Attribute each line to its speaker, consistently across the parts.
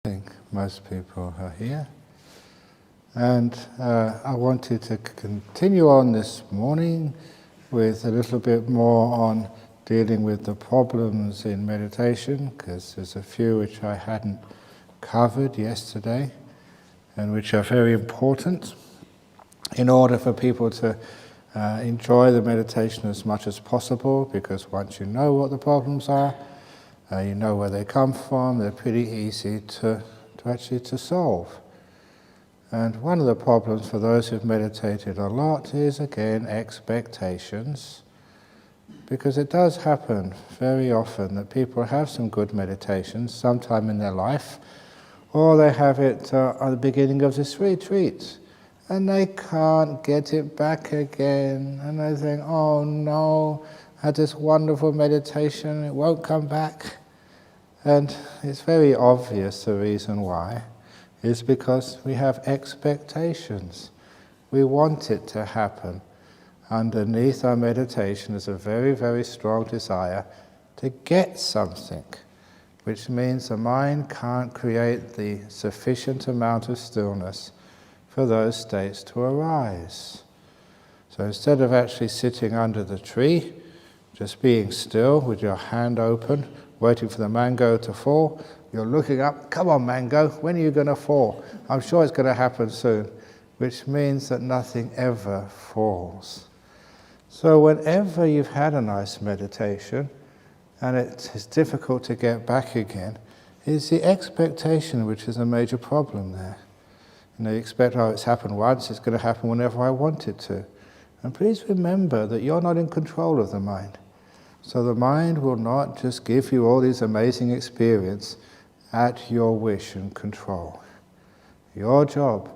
Speaker 1: I think most people are here. And I wanted to continue on this morning with a little bit more on dealing with the problems in meditation, because there's a few which I hadn't covered yesterday and which are very important in order for people to enjoy the meditation as much as possible, because once you know what the problems are, you know where they come from, they're pretty easy to actually solve. And one of the problems for those who've meditated a lot is, again, expectations, because it does happen very often that people have some good meditations sometime in their life, or they have it at the beginning of this retreat, and they can't get it back again, and they think, oh no, I had this wonderful meditation, it won't come back. And it's very obvious the reason why is because we have expectations. We want it to happen. Underneath our meditation is a very, very strong desire to get something, which means the mind can't create the sufficient amount of stillness for those states to arise. So instead of actually sitting under the tree, just being still with your hand open, waiting for the mango to fall, you're looking up, come on mango, when are you going to fall? I'm sure it's going to happen soon, which means that nothing ever falls. So whenever you've had a nice meditation, and it is difficult to get back again, it's the expectation which is a major problem there. You expect, oh, it's happened once, it's going to happen whenever I want it to. And please remember that you're not in control of the mind. So the mind will not just give you all these amazing experiences at your wish and control. Your job,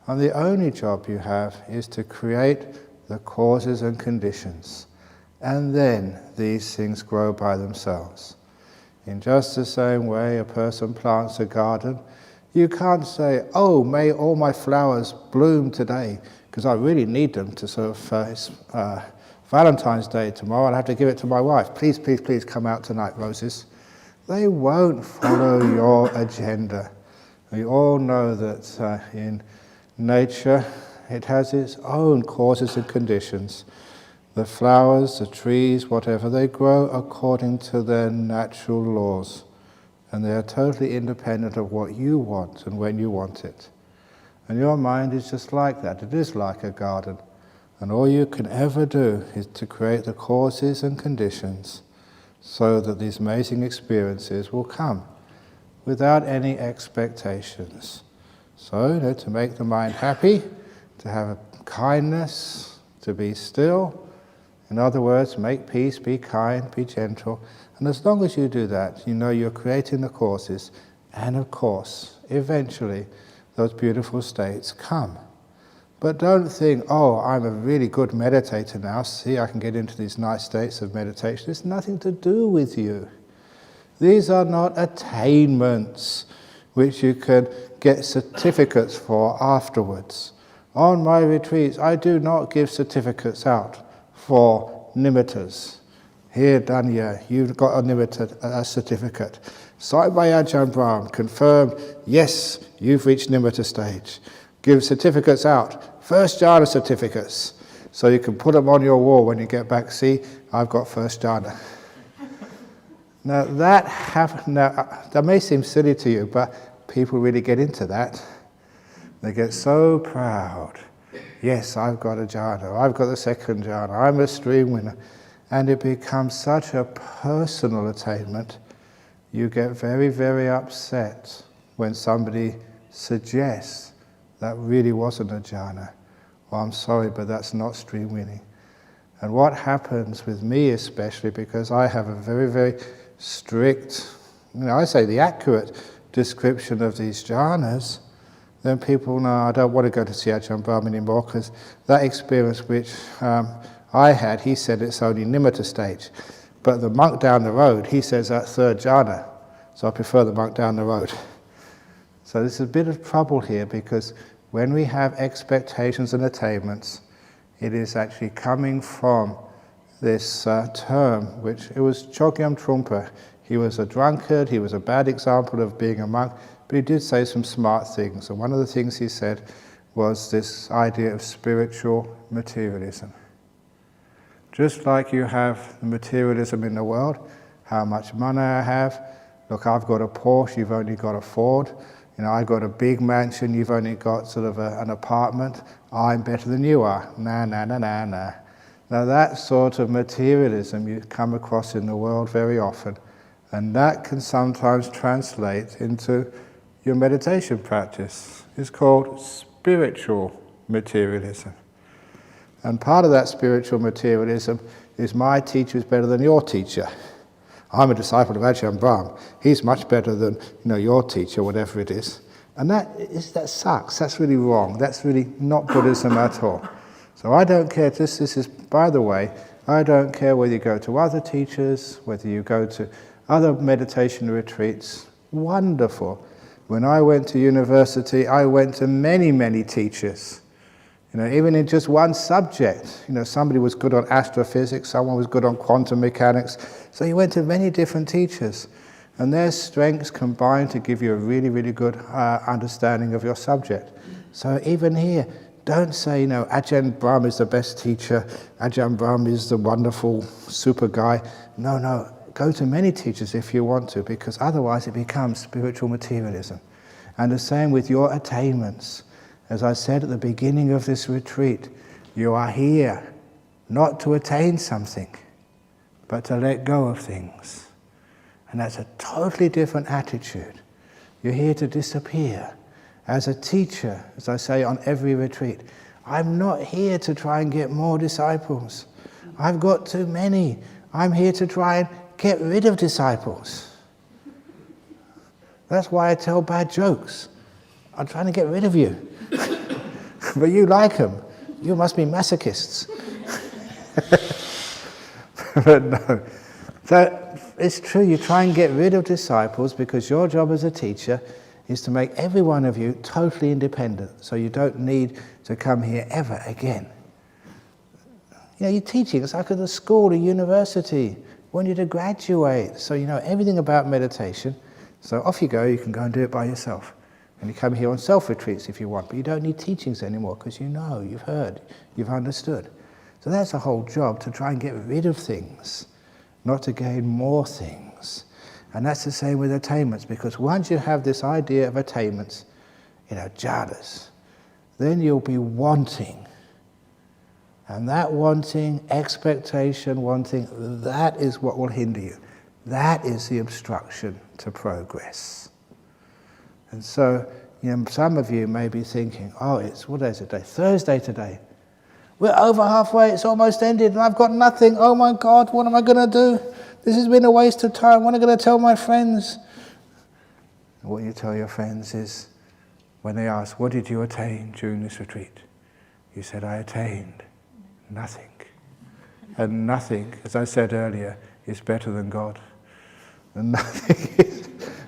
Speaker 1: and the only job you have, is to create the causes and conditions. And then these things grow by themselves. In just the same way a person plants a garden, you can't say, oh, may all my flowers bloom today, because I really need them to sort of, Valentine's Day tomorrow, I'll have to give it to my wife. Please, please, please come out tonight, roses. They won't follow your agenda. We all know that in nature, it has its own causes and conditions. The flowers, the trees, whatever, they grow according to their natural laws. And they are totally independent of what you want and when you want it. And your mind is just like that. It is like a garden. And all you can ever do is to create the causes and conditions so that these amazing experiences will come without any expectations. So, to make the mind happy, to have a kindness, to be still. In other words, make peace, be kind, be gentle. And as long as you do that, you know you're creating the causes, and of course, eventually, those beautiful states come. But don't think, oh, I'm a really good meditator now, see, I can get into these nice states of meditation. It's nothing to do with you. These are not attainments which you can get certificates for afterwards. On my retreats, I do not give certificates out for Nimittas. Here, Danya, you've got a Nimitta certificate. Signed by Ajahn Brahm, confirmed, yes, you've reached Nimitta stage. Give certificates out, first jhana certificates, so you can put them on your wall when you get back. See, I've got first jhana. Now that may seem silly to you, but people really get into that. They get so proud. Yes, I've got a jhana, I've got the second jhana, I'm a stream winner. And it becomes such a personal attainment, you get very, very upset when somebody suggests that really wasn't a jhana. Well, I'm sorry, but that's not stream winning. And what happens with me especially, because I have a very, very strict, I say the accurate description of these jhanas, then people know I don't want to go to see Ajahn Brahm anymore, because that experience which I had, he said it's only Nimitta stage. But the monk down the road, he says that's third jhana. So I prefer the monk down the road. So there's a bit of trouble here, because when we have expectations and attainments, it is actually coming from this term, which it was Chogyam Trungpa. He was a drunkard, he was a bad example of being a monk, but he did say some smart things. And one of the things he said was this idea of spiritual materialism. Just like you have the materialism in the world, how much money I have. Look, I've got a Porsche, you've only got a Ford. You know, I've got a big mansion, you've only got sort of an apartment. I'm better than you are. Nah. Now that sort of materialism you come across in the world very often, and that can sometimes translate into your meditation practice. It's called spiritual materialism. And part of that spiritual materialism is my teacher is better than your teacher. I'm a disciple of Ajahn Brahm. He's much better than your teacher, whatever it is. And that sucks. That's really wrong. That's really not Buddhism at all. So I don't care. This is, by the way, I don't care whether you go to other teachers, whether you go to other meditation retreats. Wonderful. When I went to university, I went to many, many teachers. Even in just one subject. Somebody was good on astrophysics, someone was good on quantum mechanics. So you went to many different teachers. And their strengths combined to give you a really, really good understanding of your subject. So even here, don't say, Ajahn Brahm is the best teacher, Ajahn Brahm is the wonderful super guy. No, go to many teachers if you want to, because otherwise it becomes spiritual materialism. And the same with your attainments. As I said at the beginning of this retreat, you are here not to attain something, but to let go of things. And that's a totally different attitude. You're here to disappear. As a teacher, as I say on every retreat, I'm not here to try and get more disciples. I've got too many. I'm here to try and get rid of disciples. That's why I tell bad jokes. I'm trying to get rid of you. But you like them. You must be masochists. But no. So it's true, you try and get rid of disciples because your job as a teacher is to make every one of you totally independent, so you don't need to come here ever again. You're teaching, it's like at a school, a university. We want you to graduate, so you know everything about meditation. So off you go, you can go and do it by yourself. And you come here on self-retreats if you want, but you don't need teachings anymore because you know, you've heard, you've understood. So that's the whole job, to try and get rid of things, not to gain more things. And that's the same with attainments, because once you have this idea of attainments, jhanas, then you'll be wanting. And that wanting, expectation, wanting, that is what will hinder you. That is the obstruction to progress. And so, some of you may be thinking, what day is it today? Thursday today. We're over halfway, it's almost ended, and I've got nothing. Oh my God, what am I going to do? This has been a waste of time. What am I going to tell my friends? And what you tell your friends is, when they ask, what did you attain during this retreat? You said, I attained nothing. And nothing, as I said earlier, is better than God. And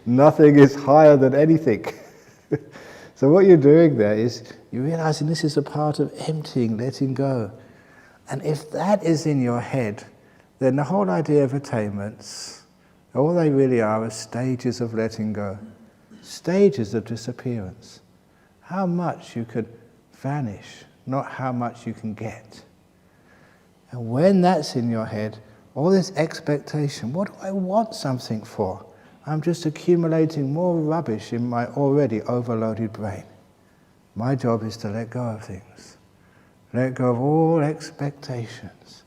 Speaker 1: nothing is higher than anything. So what you're doing there is, you're realizing this is a part of emptying, letting go. And if that is in your head, then the whole idea of attainments, all they really are stages of letting go, stages of disappearance. How much you could vanish, not how much you can get. And when that's in your head, all this expectation, what do I want something for? I'm just accumulating more rubbish in my already overloaded brain. My job is to let go of things. Let go of all expectations.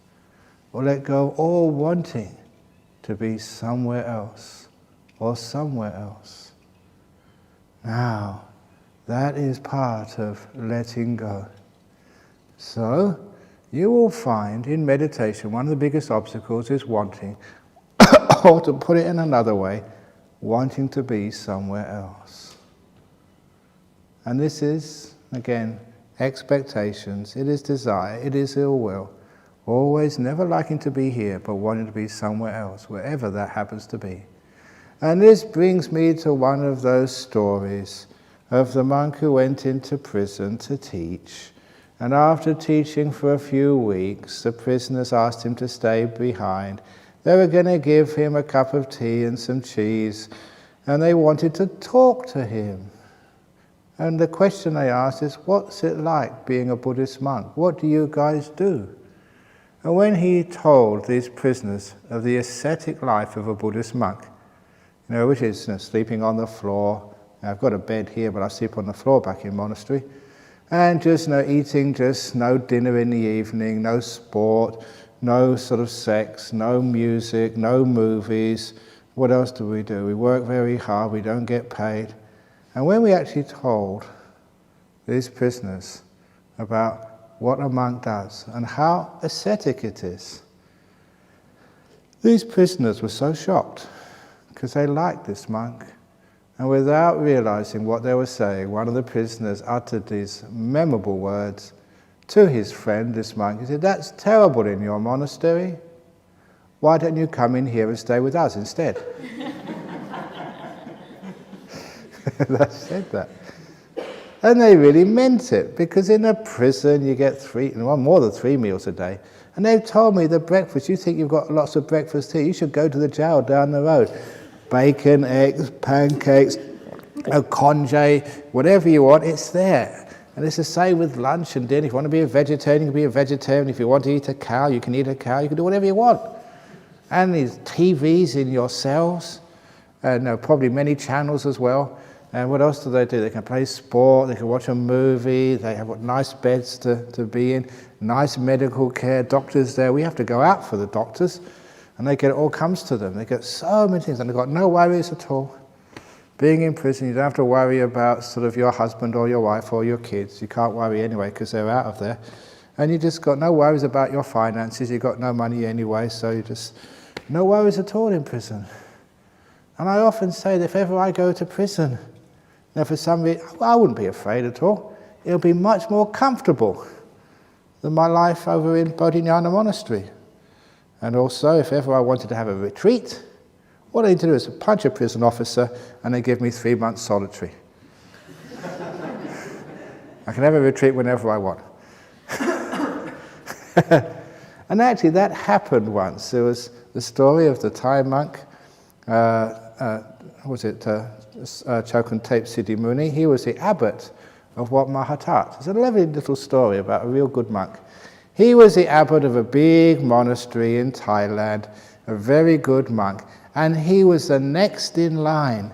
Speaker 1: Or let go of all wanting to be somewhere else or somewhere else. Now, that is part of letting go. So, you will find in meditation one of the biggest obstacles is wanting, or to put it in another way, wanting to be somewhere else. And this is, again, expectations, it is desire, it is ill will. Always never liking to be here, but wanting to be somewhere else, wherever that happens to be. And this brings me to one of those stories of the monk who went into prison to teach. And after teaching for a few weeks, the prisoners asked him to stay behind. They were going to give him a cup of tea and some cheese. and they wanted to talk to him. And the question they asked is, what's it like being a Buddhist monk? What do you guys do? And when he told these prisoners of the ascetic life of a Buddhist monk, which is sleeping on the floor. I've got a bed here, but I sleep on the floor back in monastery. And just eating just no dinner in the evening, no sport, no sort of sex, no music, no movies. What else do? We work very hard, we don't get paid. And when we actually told these prisoners about what a monk does and how ascetic it is, these prisoners were so shocked because they liked this monk. And without realizing what they were saying, one of the prisoners uttered these memorable words to his friend, this monk. He said, "That's terrible in your monastery. Why don't you come in here and stay with us instead?" They said that. And they really meant it, because in a prison you get more than 3 meals a day. And they've told me the breakfast, you think you've got lots of breakfast here, you should go to the jail down the road. Bacon, eggs, pancakes, a congee, whatever you want, it's there. And it's the same with lunch and dinner. If you want to be a vegetarian, you can be a vegetarian. If you want to eat a cow, you can eat a cow. You can do whatever you want. And there's TVs in your cells, and probably many channels as well. And what else do? They can play sport, they can watch a movie, they have nice beds to be in, nice medical care, doctors there. We have to go out for the doctors, and it all comes to them. They get so many things, and they've got no worries at all. Being in prison, you don't have to worry about sort of your husband or your wife or your kids. You can't worry anyway because they're out of there. And you just got no worries about your finances. You've got no money anyway, so you just, no worries at all in prison. And I often say that if ever I go to prison, now for some reason, I wouldn't be afraid at all. It'll be much more comfortable than my life over in Bodhinyana Monastery. And also, if ever I wanted to have a retreat, all I need to do is punch a prison officer and they give me 3 months solitary. I can have a retreat whenever I want. And actually that happened once. There was the story of the Thai monk, Chokan Tape Siddhi Muni. He was the abbot of Wat Mahatat. It's a lovely little story about a real good monk. He was the abbot of a big monastery in Thailand, a very good monk, and he was the next in line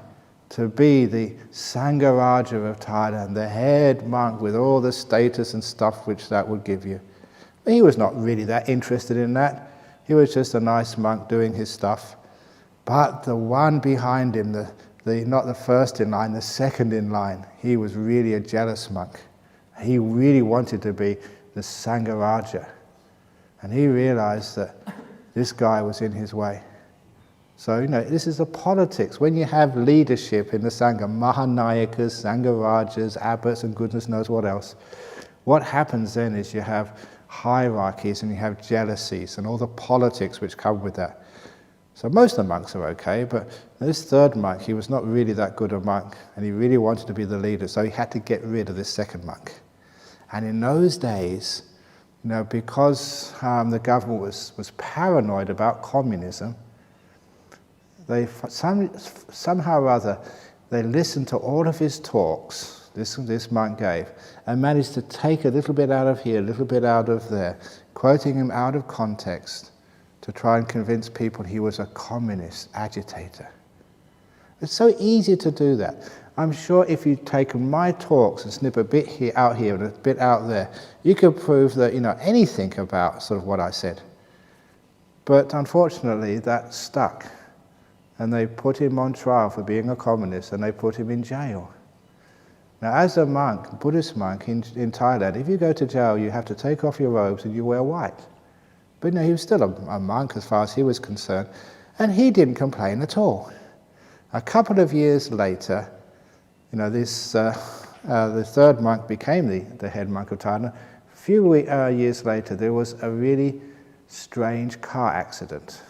Speaker 1: to be the Sangharaja of Thailand, the head monk with all the status and stuff which that would give you. But he was not really that interested in that. He was just a nice monk doing his stuff. But the one behind him, not the first in line, the second in line, he was really a jealous monk. He really wanted to be the Sangharaja. And he realized that this guy was in his way. So, this is the politics. When you have leadership in the Sangha, Mahanayakas, Sangharajas, abbots, and goodness knows what else, what happens then is you have hierarchies and you have jealousies and all the politics which come with that. So most of the monks are okay, but this third monk, he was not really that good a monk, and he really wanted to be the leader, so he had to get rid of this second monk. And in those days, because the government was paranoid about communism, they somehow or other, they listened to all of his talks, this monk gave, and managed to take a little bit out of here, a little bit out of there, quoting him out of context, to try and convince people he was a communist agitator. It's so easy to do that. I'm sure if you'd taken my talks and snip a bit out here and a bit out there, you could prove that anything about sort of what I said. But unfortunately, that stuck. And they put him on trial for being a communist, and they put him in jail. Now, as a monk, Buddhist monk in Thailand, if you go to jail, you have to take off your robes and you wear white. But he was still a monk as far as he was concerned, and he didn't complain at all. A couple of years later, the third monk became the head monk of Thailand. A few years later, there was a really strange car accident,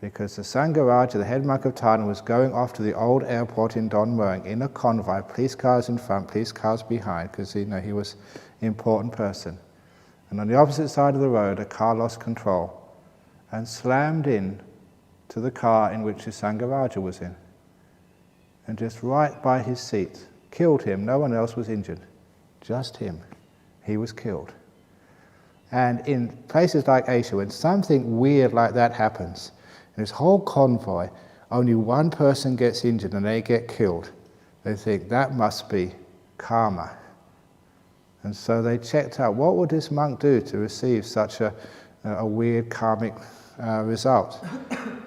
Speaker 1: because the Sangharaja, the head monk of Thailand, was going off to the old airport in Don Mueang in a convoy, police cars in front, police cars behind, because he was an important person. And on the opposite side of the road, a car lost control and slammed in to the car in which the Sangharaja was in. and just right by his seat, killed him. No one else was injured, just him. He was killed. And in places like Asia, when something weird like that happens, and this whole convoy, only one person gets injured and they get killed, they think that must be karma. And so they checked out, what would this monk do to receive such a weird karmic result?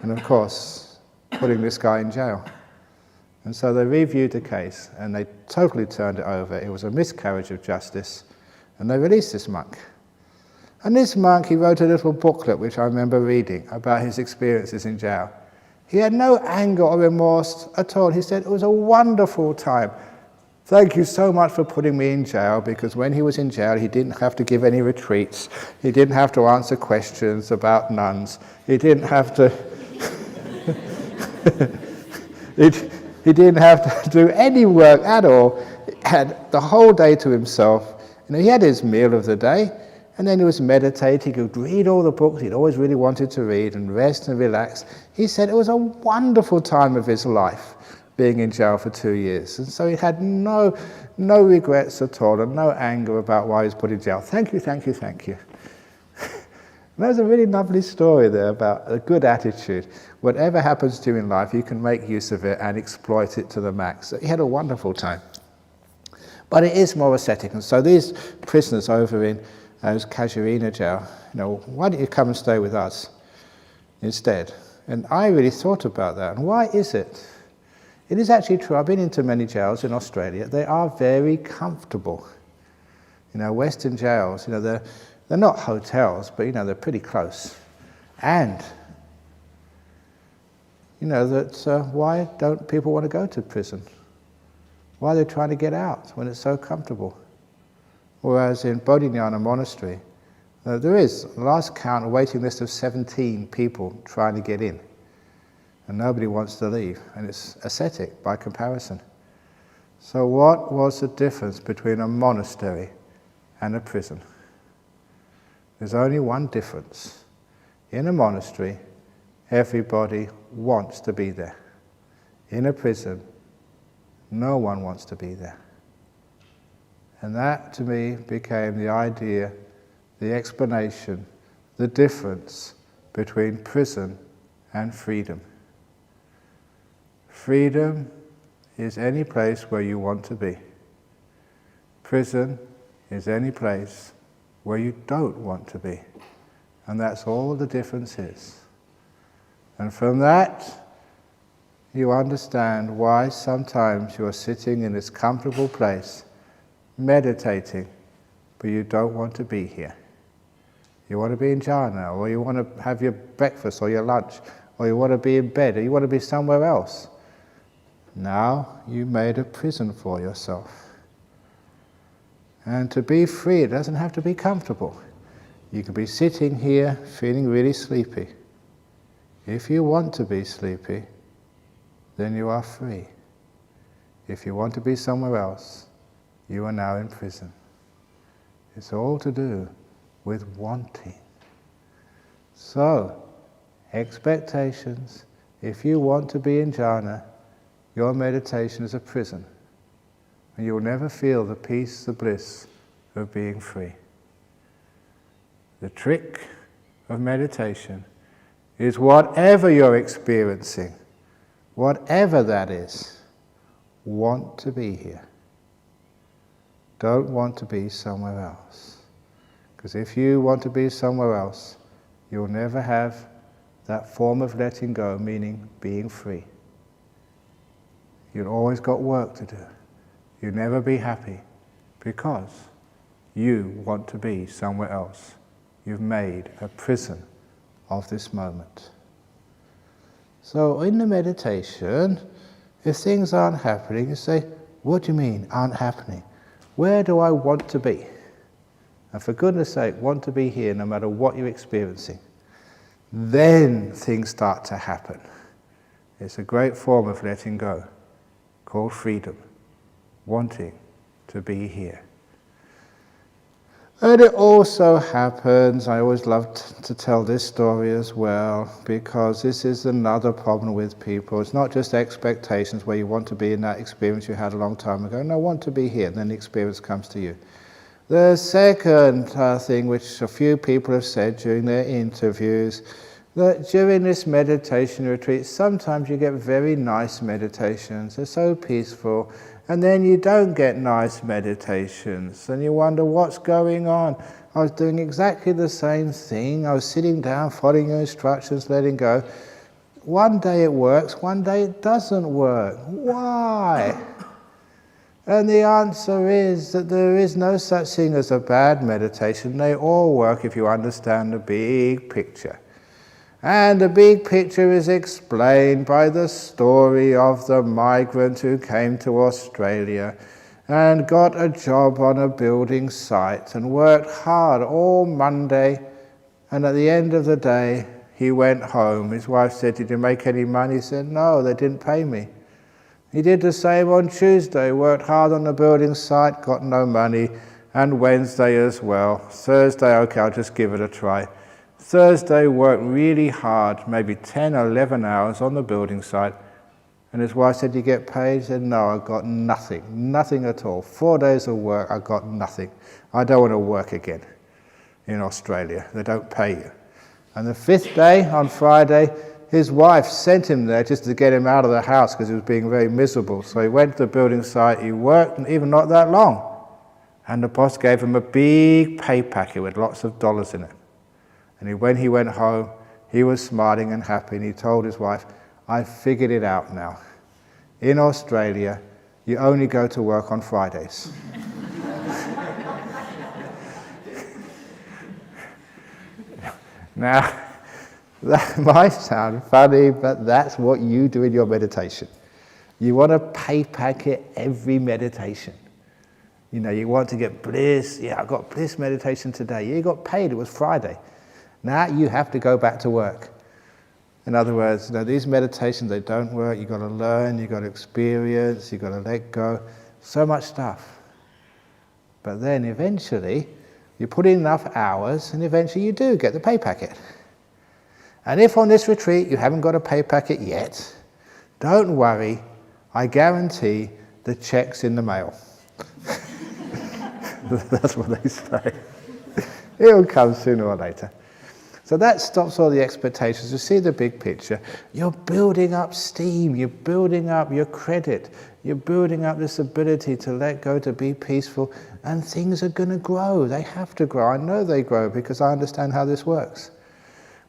Speaker 1: And of course, putting this guy in jail. And so they reviewed the case and they totally turned it over. It was a miscarriage of justice, and they released this monk. And this monk, he wrote a little booklet which I remember reading about his experiences in jail. He had no anger or remorse at all. He said, it was a wonderful time. Thank you so much for putting me in jail, because when he was in jail, he didn't have to give any retreats. He didn't have to answer questions about nuns. He didn't have to... he didn't have to do any work at all. He had the whole day to himself. You know, he had his meal of the day, and then he was meditating. He would read all the books he'd always really wanted to read and rest and relax. He said it was a wonderful time of his life, being in jail for 2 years. And so he had no regrets at all and no anger about why he was put in jail. Thank you, thank you, thank you. And there's a really lovely story there about a good attitude. Whatever happens to you in life, you can make use of it and exploit it to the max. So he had a wonderful time. But it is more ascetic. And so these prisoners over in Casuarina jail, you know, why don't you come and stay with us instead? And I really thought about that. And why is it? It is actually true. I've been into many jails in Australia. They are very comfortable. You know, Western jails, you know, they're not hotels, but, you know, they're pretty close. And, you know, that why don't people want to go to prison? Why are they trying to get out when it's so comfortable? Whereas in Bodhinyana Monastery, there is, last count, a waiting list of 17 people trying to get in. And nobody wants to leave, and it's ascetic by comparison. So what was the difference between a monastery and a prison? There's only one difference. In a monastery, everybody wants to be there. In a prison, no one wants to be there. And that, to me, became the idea, the explanation, the difference between prison and freedom. Freedom is any place where you want to be. Prison is any place where you don't want to be. And that's all the difference is. And from that, you understand why sometimes you are sitting in this comfortable place, meditating, but you don't want to be here. You want to be in jhana, or you want to have your breakfast or your lunch, or you want to be in bed, or you want to be somewhere else. Now you made a prison for yourself. And to be free, it doesn't have to be comfortable. You can be sitting here feeling really sleepy. If you want to be sleepy, then you are free. If you want to be somewhere else, you are now in prison. It's all to do with wanting. So, expectations. If you want to be in jhana, your meditation is a prison. And you'll never feel the peace, the bliss of being free. The trick of meditation is whatever you're experiencing, whatever that is, want to be here. Don't want to be somewhere else. Because if you want to be somewhere else, you'll never have that form of letting go, meaning being free. You've always got work to do. You'll never be happy because you want to be somewhere else. You've made a prison of this moment. So in the meditation, if things aren't happening, you say, what do you mean, aren't happening? Where do I want to be? And for goodness sake, want to be here no matter what you're experiencing. Then things start to happen. It's a great form of letting go, called freedom, wanting to be here. And it also happens, I always love to tell this story as well, because this is another problem with people. It's not just expectations where you want to be in that experience you had a long time ago. No, I want to be here, and then the experience comes to you. The second thing, which a few people have said during their interviews, that during this meditation retreat, sometimes you get very nice meditations. They're so peaceful. And then you don't get nice meditations. And you wonder what's going on. I was doing exactly the same thing. I was sitting down, following your instructions, letting go. One day it works, one day it doesn't work. Why? And the answer is that there is no such thing as a bad meditation. They all work if you understand the big picture. And the big picture is explained by the story of the migrant who came to Australia and got a job on a building site and worked hard all Monday, and at the end of the day he went home. His wife said, "Did you make any money?" He said, "No, they didn't pay me." He did the same on Tuesday, worked hard on the building site, got no money, and Wednesday as well. Thursday, okay, I'll just give it a try. Thursday worked really hard, maybe 10 or 11 hours on the building site, and his wife said, "You get paid?" He said, "No, I got nothing, nothing at all. 4 days of work, I got nothing. I don't want to work again in Australia. They don't pay you." And the 5th day, on Friday, his wife sent him there just to get him out of the house because he was being very miserable. So he went to the building site, he worked, and even not that long. And the boss gave him a big pay packet with lots of dollars in it. And when he went home, he was smiling and happy, and he told his wife, "I figured it out now. In Australia, you only go to work on Fridays." Now, that might sound funny, but that's what you do in your meditation. You want a pay packet every meditation. You know, you want to get bliss. Yeah, I got bliss meditation today. You got paid, it was Friday. Now you have to go back to work. In other words, you know, these meditations, they don't work. You've got to learn, you've got to experience, you've got to let go. So much stuff. But then eventually, you put in enough hours, and eventually you do get the pay packet. And if on this retreat you haven't got a pay packet yet, don't worry, I guarantee the check's in the mail. That's what they say. It'll come sooner or later. So that stops all the expectations. You see the big picture. You're building up steam, you're building up your credit, you're building up this ability to let go, to be peaceful, and things are going to grow. They have to grow. I know they grow because I understand how this works.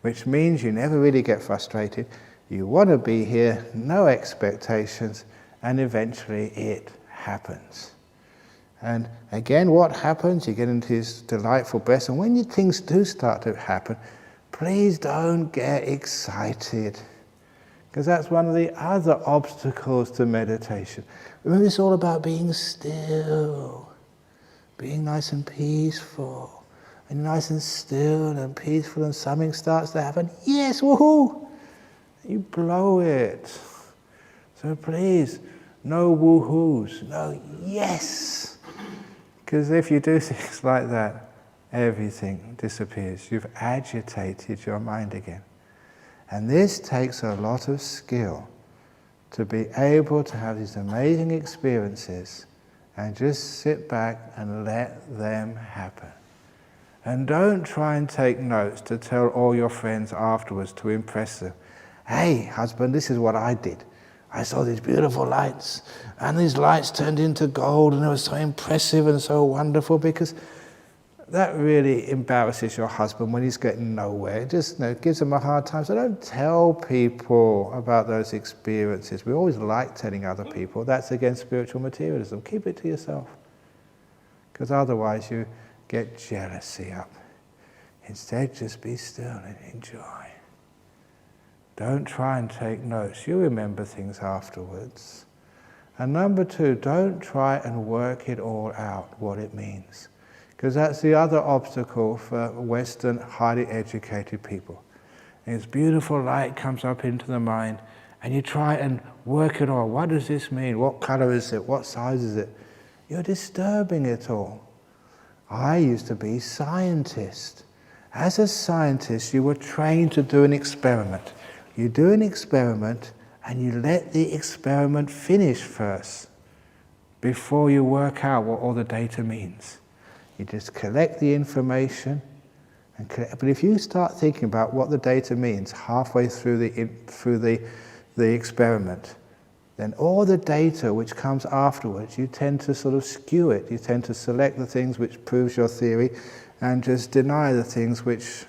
Speaker 1: Which means you never really get frustrated. You want to be here, no expectations, and eventually it happens. And again, what happens? You get into this delightful bliss, and when things do start to happen, please don't get excited, because that's one of the other obstacles to meditation. Remember, it's all about being still, being nice and peaceful, and nice and still and peaceful, and something starts to happen. Yes, woohoo! You blow it. So please, no woohoos, no yes. Because if you do things like that, everything disappears. You've agitated your mind again. And this takes a lot of skill to be able to have these amazing experiences and just sit back and let them happen. And don't try and take notes to tell all your friends afterwards to impress them. "Hey, husband, this is what I did. I saw these beautiful lights, and these lights turned into gold, and it was so impressive and so wonderful," because that really embarrasses your husband when he's getting nowhere. It just gives him a hard time. So don't tell people about those experiences. We always like telling other people. That's against spiritual materialism. Keep it to yourself, because otherwise you get jealousy up. Instead, just be still and enjoy. Don't try and take notes. You remember things afterwards. And number 2, don't try and work it all out, what it means. Because that's the other obstacle for Western, highly educated people. And this beautiful light comes up into the mind, and you try and work it all. What does this mean? What color is it? What size is it? You're disturbing it all. I used to be a scientist. As a scientist, you were trained to do an experiment. You do an experiment and you let the experiment finish first before you work out what all the data means. You just collect the information, but if you start thinking about what the data means halfway through the experiment, then all the data which comes afterwards, you tend to sort of skew it. You tend to select the things which proves your theory and just deny the things which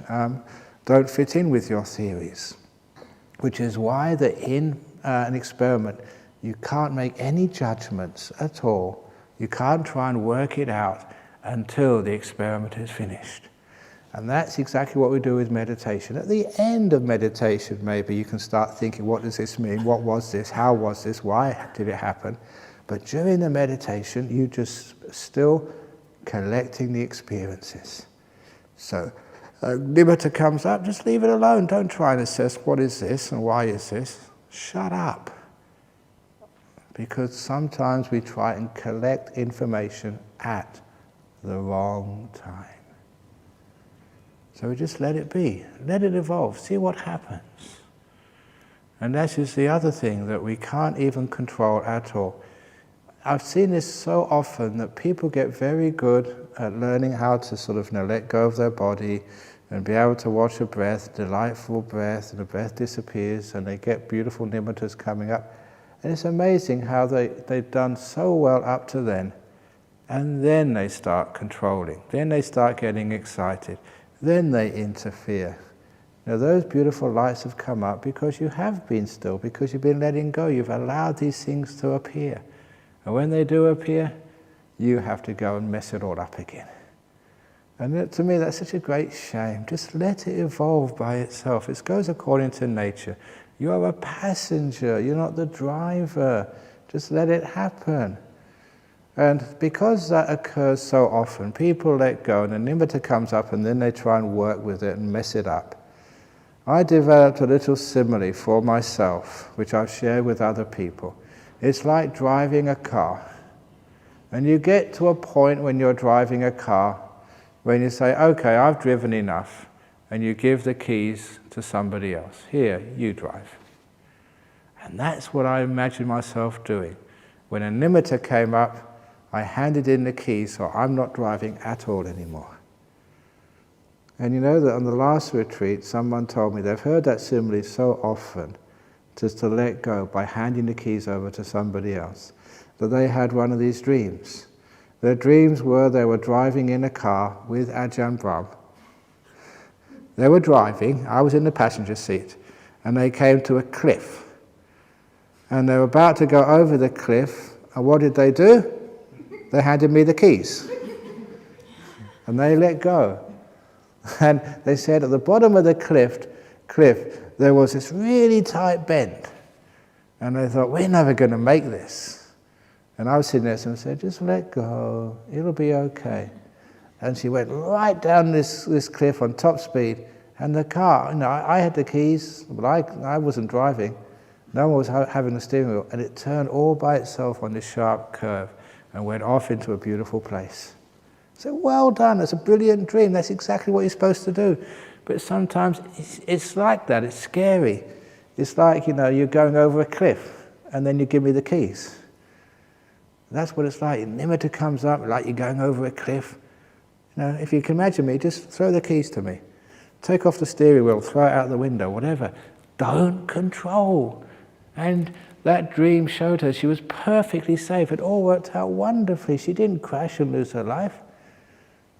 Speaker 1: don't fit in with your theories. Which is why that in an experiment, you can't make any judgments at all. You can't try and work it out until the experiment is finished. And that's exactly what we do with meditation. At the end of meditation, maybe you can start thinking, what does this mean? What was this? How was this? Why did it happen? But during the meditation, you just still collecting the experiences. So Nimitta comes up, just leave it alone. Don't try and assess what is this and why is this. Shut up. Because sometimes we try and collect information at the wrong time. So we just let it be, let it evolve, see what happens. And that is the other thing that we can't even control at all. I've seen this so often that people get very good at learning how to sort of let go of their body and be able to watch a breath, delightful breath, and the breath disappears and they get beautiful nimittas coming up. And it's amazing how they've done so well up to then. And then they start controlling, then they start getting excited. Then they interfere. Now those beautiful lights have come up because you have been still, because you've been letting go. You've allowed these things to appear. And when they do appear, you have to go and mess it all up again. And to me, that's such a great shame. Just let it evolve by itself. It goes according to nature. You are a passenger. You're not the driver. Just let it happen. And because that occurs so often, people let go and the nimitta comes up and then they try and work with it and mess it up. I developed a little simile for myself, which I've shared with other people. It's like driving a car. And you get to a point when you're driving a car when you say, okay, I've driven enough, and you give the keys to somebody else. Here, you drive. And that's what I imagine myself doing. When a nimitta came up, I handed in the keys, so I'm not driving at all anymore. And you know that on the last retreat, someone told me they've heard that simile so often, just to let go by handing the keys over to somebody else, that they had one of these dreams. Their dreams were they were driving in a car with Ajahn Brahm. They were driving, I was in the passenger seat, and they came to a cliff. And they were about to go over the cliff, and what did they do? They handed me the keys. And they let go. And they said at the bottom of the cliff, there was this really tight bend. And they thought, we're never going to make this. And I was sitting there and said, just let go, it'll be okay. And she went right down this cliff on top speed. And the car, I had the keys, but I wasn't driving. No one was having the steering wheel. And it turned all by itself on this sharp curve and went off into a beautiful place. So well done, that's a brilliant dream, that's exactly what you're supposed to do. But sometimes it's like that, it's scary. It's like, you're going over a cliff and then you give me the keys. That's what it's like. Nimitta comes up like you're going over a cliff. If you can imagine me, just throw the keys to me. Take off the steering wheel, throw it out the window, whatever. Don't control. And that dream showed her she was perfectly safe. It all worked out wonderfully. She didn't crash and lose her life.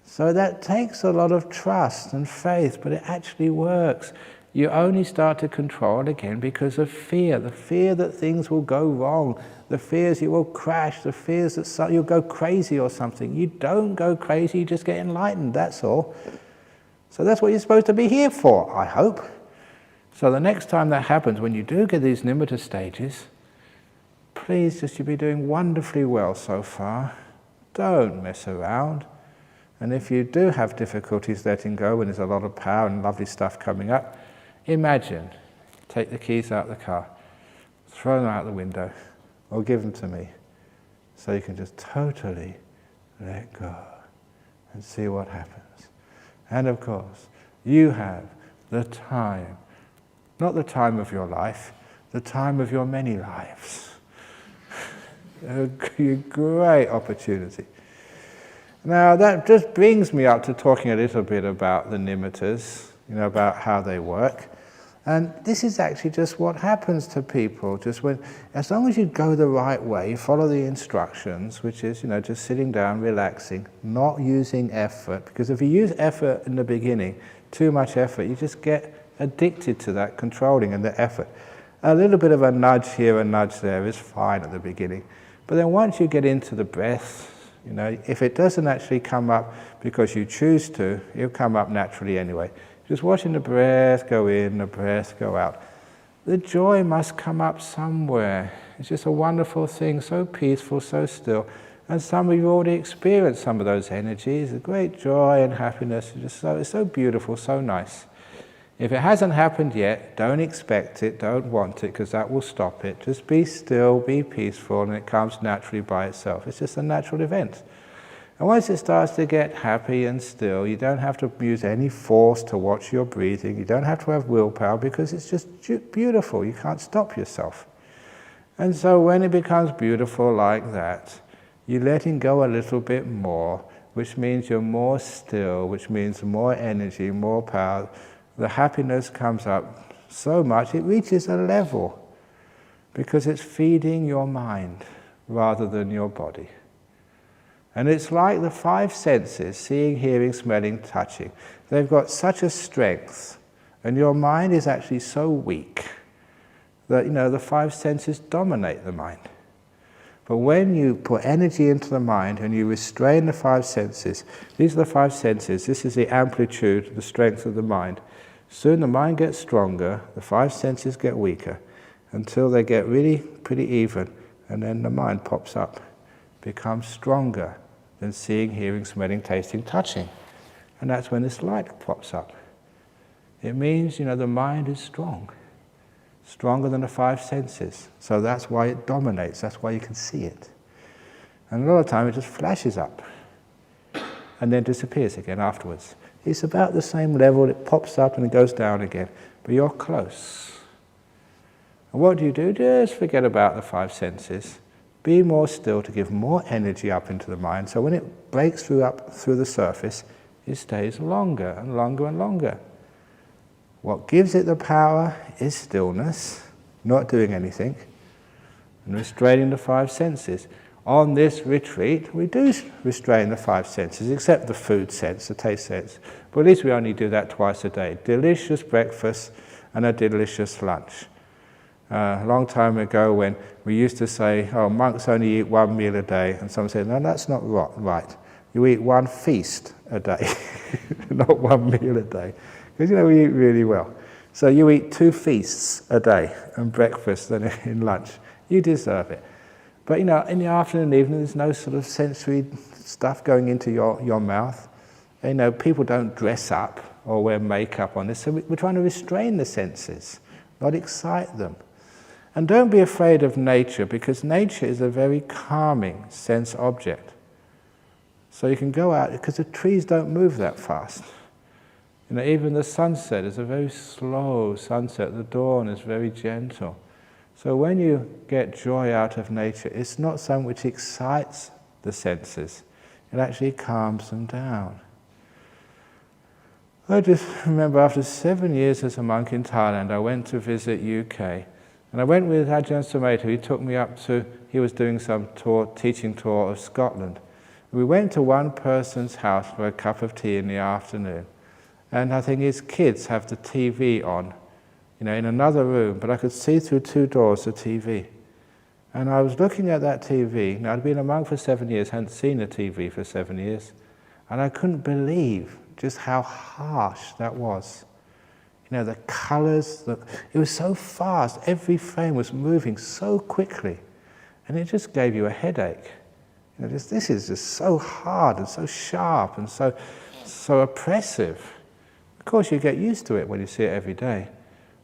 Speaker 1: So that takes a lot of trust and faith, but it actually works. You only start to control again because of fear. The fear that things will go wrong. The fears you will crash. The fears that you'll go crazy or something. You don't go crazy, you just get enlightened, that's all. So that's what you're supposed to be here for, I hope. So the next time that happens, when you do get these nimitta stages, please just you'll be doing wonderfully well so far. Don't mess around. And if you do have difficulties letting go when there's a lot of power and lovely stuff coming up, imagine, take the keys out of the car, throw them out the window, or give them to me, so you can just totally let go. and see what happens. And of course, you have the time, not the time of your life, the time of your many lives. A great opportunity. Now that just brings me up to talking a little bit about the Nimittas, about how they work. And this is actually just what happens to people, as long as you go the right way, follow the instructions, which is, just sitting down, relaxing, not using effort, because if you use effort in the beginning, too much effort, you just get addicted to that controlling and the effort. A little bit of a nudge here, a nudge there is fine at the beginning. But then once you get into the breath, if it doesn't actually come up because you choose to, it'll come up naturally anyway. Just watching the breath go in, the breath go out. The joy must come up somewhere. It's just a wonderful thing, so peaceful, so still. And some of you already experienced some of those energies, a great joy and happiness. It's so beautiful, so nice. If it hasn't happened yet, don't expect it, don't want it, because that will stop it. Just be still, be peaceful, and it comes naturally by itself. It's just a natural event. And once it starts to get happy and still, you don't have to use any force to watch your breathing. You don't have to have willpower, because it's just beautiful. You can't stop yourself. And so when it becomes beautiful like that, you're letting go a little bit more, which means you're more still, which means more energy, more power. The happiness comes up so much, it reaches a level, because it's feeding your mind rather than your body. And it's like the five senses, seeing, hearing, smelling, touching. They've got such a strength, and your mind is actually so weak that, the five senses dominate the mind. But when you put energy into the mind and you restrain the five senses, these are the five senses, this is the amplitude, the strength of the mind. Soon the mind gets stronger, the five senses get weaker, until they get really pretty even, and then the mind pops up, becomes stronger than seeing, hearing, smelling, tasting, touching. And that's when this light pops up. It means, the mind is strong, stronger than the five senses. So that's why it dominates, that's why you can see it. And a lot of time it just flashes up, and then disappears again afterwards. It's about the same level, it pops up and it goes down again, but you're close. And what do? Just forget about the five senses. Be more still to give more energy up into the mind, so when it breaks up through the surface, it stays longer and longer and longer. What gives it the power is stillness, not doing anything, and restraining the five senses. On this retreat, we do restrain the five senses, except the food sense, the taste sense. But at least we only do that twice a day. Delicious breakfast and a delicious lunch. A long time ago when we used to say, monks only eat one meal a day. And someone said, no, that's not right. You eat one feast a day, not one meal a day. Because, we eat really well. So you eat 2 feasts a day, and breakfast and in lunch. You deserve it. But, in the afternoon and evening, there's no sort of sensory stuff going into your mouth. People don't dress up or wear makeup on this, so we're trying to restrain the senses, not excite them. And don't be afraid of nature, because nature is a very calming sense object. So you can go out, because the trees don't move that fast. Even the sunset is a very slow sunset. The dawn is very gentle. So when you get joy out of nature, it's not something which excites the senses. It actually calms them down. I just remember after 7 years as a monk in Thailand, I went to visit UK. And I went with Ajahn. He took me up to, he was doing some teaching tour of Scotland. We went to one person's house for a cup of tea in the afternoon. And I think his kids have the TV on, in another room, but I could see through 2 doors the TV. And I was looking at that TV. Now, I'd been a monk for 7 years, hadn't seen a TV for 7 years, and I couldn't believe just how harsh that was. The colors, it was so fast, every frame was moving so quickly, and it just gave you a headache. This is just so hard and so sharp and so oppressive. Of course, you get used to it when you see it every day.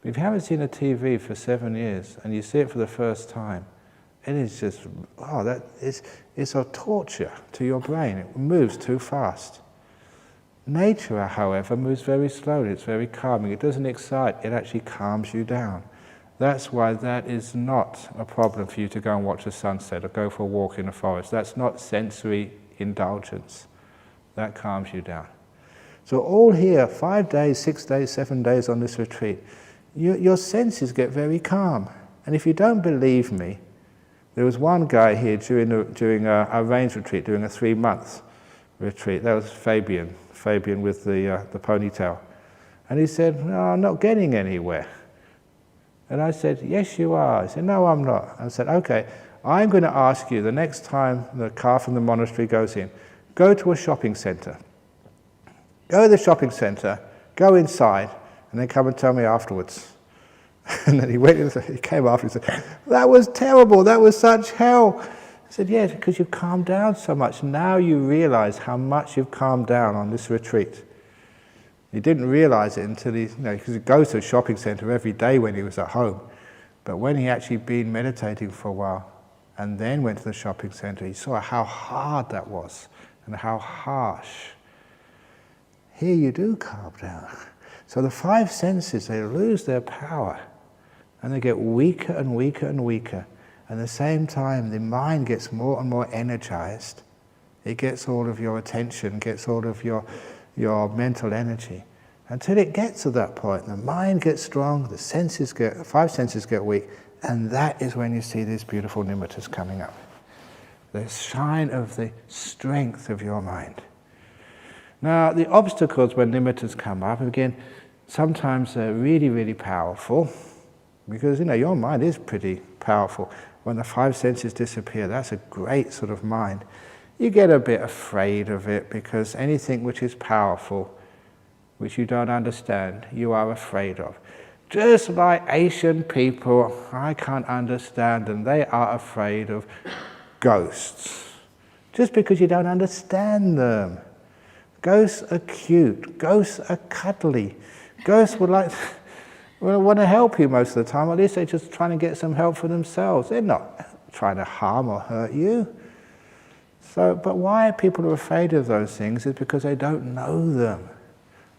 Speaker 1: But if you haven't seen a TV for 7 years and you see it for the first time, it is just, it's a torture to your brain. It moves too fast. Nature, however, moves very slowly. It's very calming. It doesn't excite, it actually calms you down. That's why that is not a problem for you to go and watch a sunset or go for a walk in the forest. That's not sensory indulgence. That calms you down. So all here, 5 days, 6 days, 7 days on this retreat, your senses get very calm. And if you don't believe me, there was one guy here during a range retreat, during a 3-month retreat. That was Fabian with the ponytail. And he said, "No, I'm not getting anywhere." And I said, "Yes, you are." He said, "No, I'm not." I said, "Okay, I'm going to ask you the next time the car from the monastery goes in, go to a shopping centre. Go to the shopping centre, go inside, and then come and tell me afterwards." And then he came after and said, "That was terrible, that was such hell." I said, "Yeah, because you've calmed down so much. Now you realize how much you've calmed down on this retreat." He didn't realize it until because he goes to a shopping centre every day when he was at home. But when he actually been meditating for a while and then went to the shopping centre, he saw how hard that was and how harsh. Here you do calm down. So the 5 senses, they lose their power and they get weaker and weaker and weaker. At the same time, the mind gets more and more energized. It gets all of your attention, gets all of your mental energy. Until it gets to that point, the mind gets strong, the 5 senses get weak, and that is when you see these beautiful nimittas coming up. The shine of the strength of your mind. Now, the obstacles when nimittas come up, again, sometimes they're really, really powerful, because your mind is pretty powerful. When the 5 senses disappear, that's a great sort of mind. You get a bit afraid of it, because anything which is powerful, which you don't understand, you are afraid of. Just like Asian people, I can't understand them, they are afraid of ghosts. Just because you don't understand them. Ghosts are cute, ghosts are cuddly, ghosts would want to help you most of the time, at least they're just trying to get some help for themselves. They're not trying to harm or hurt you. But why people are afraid of those things is because they don't know them.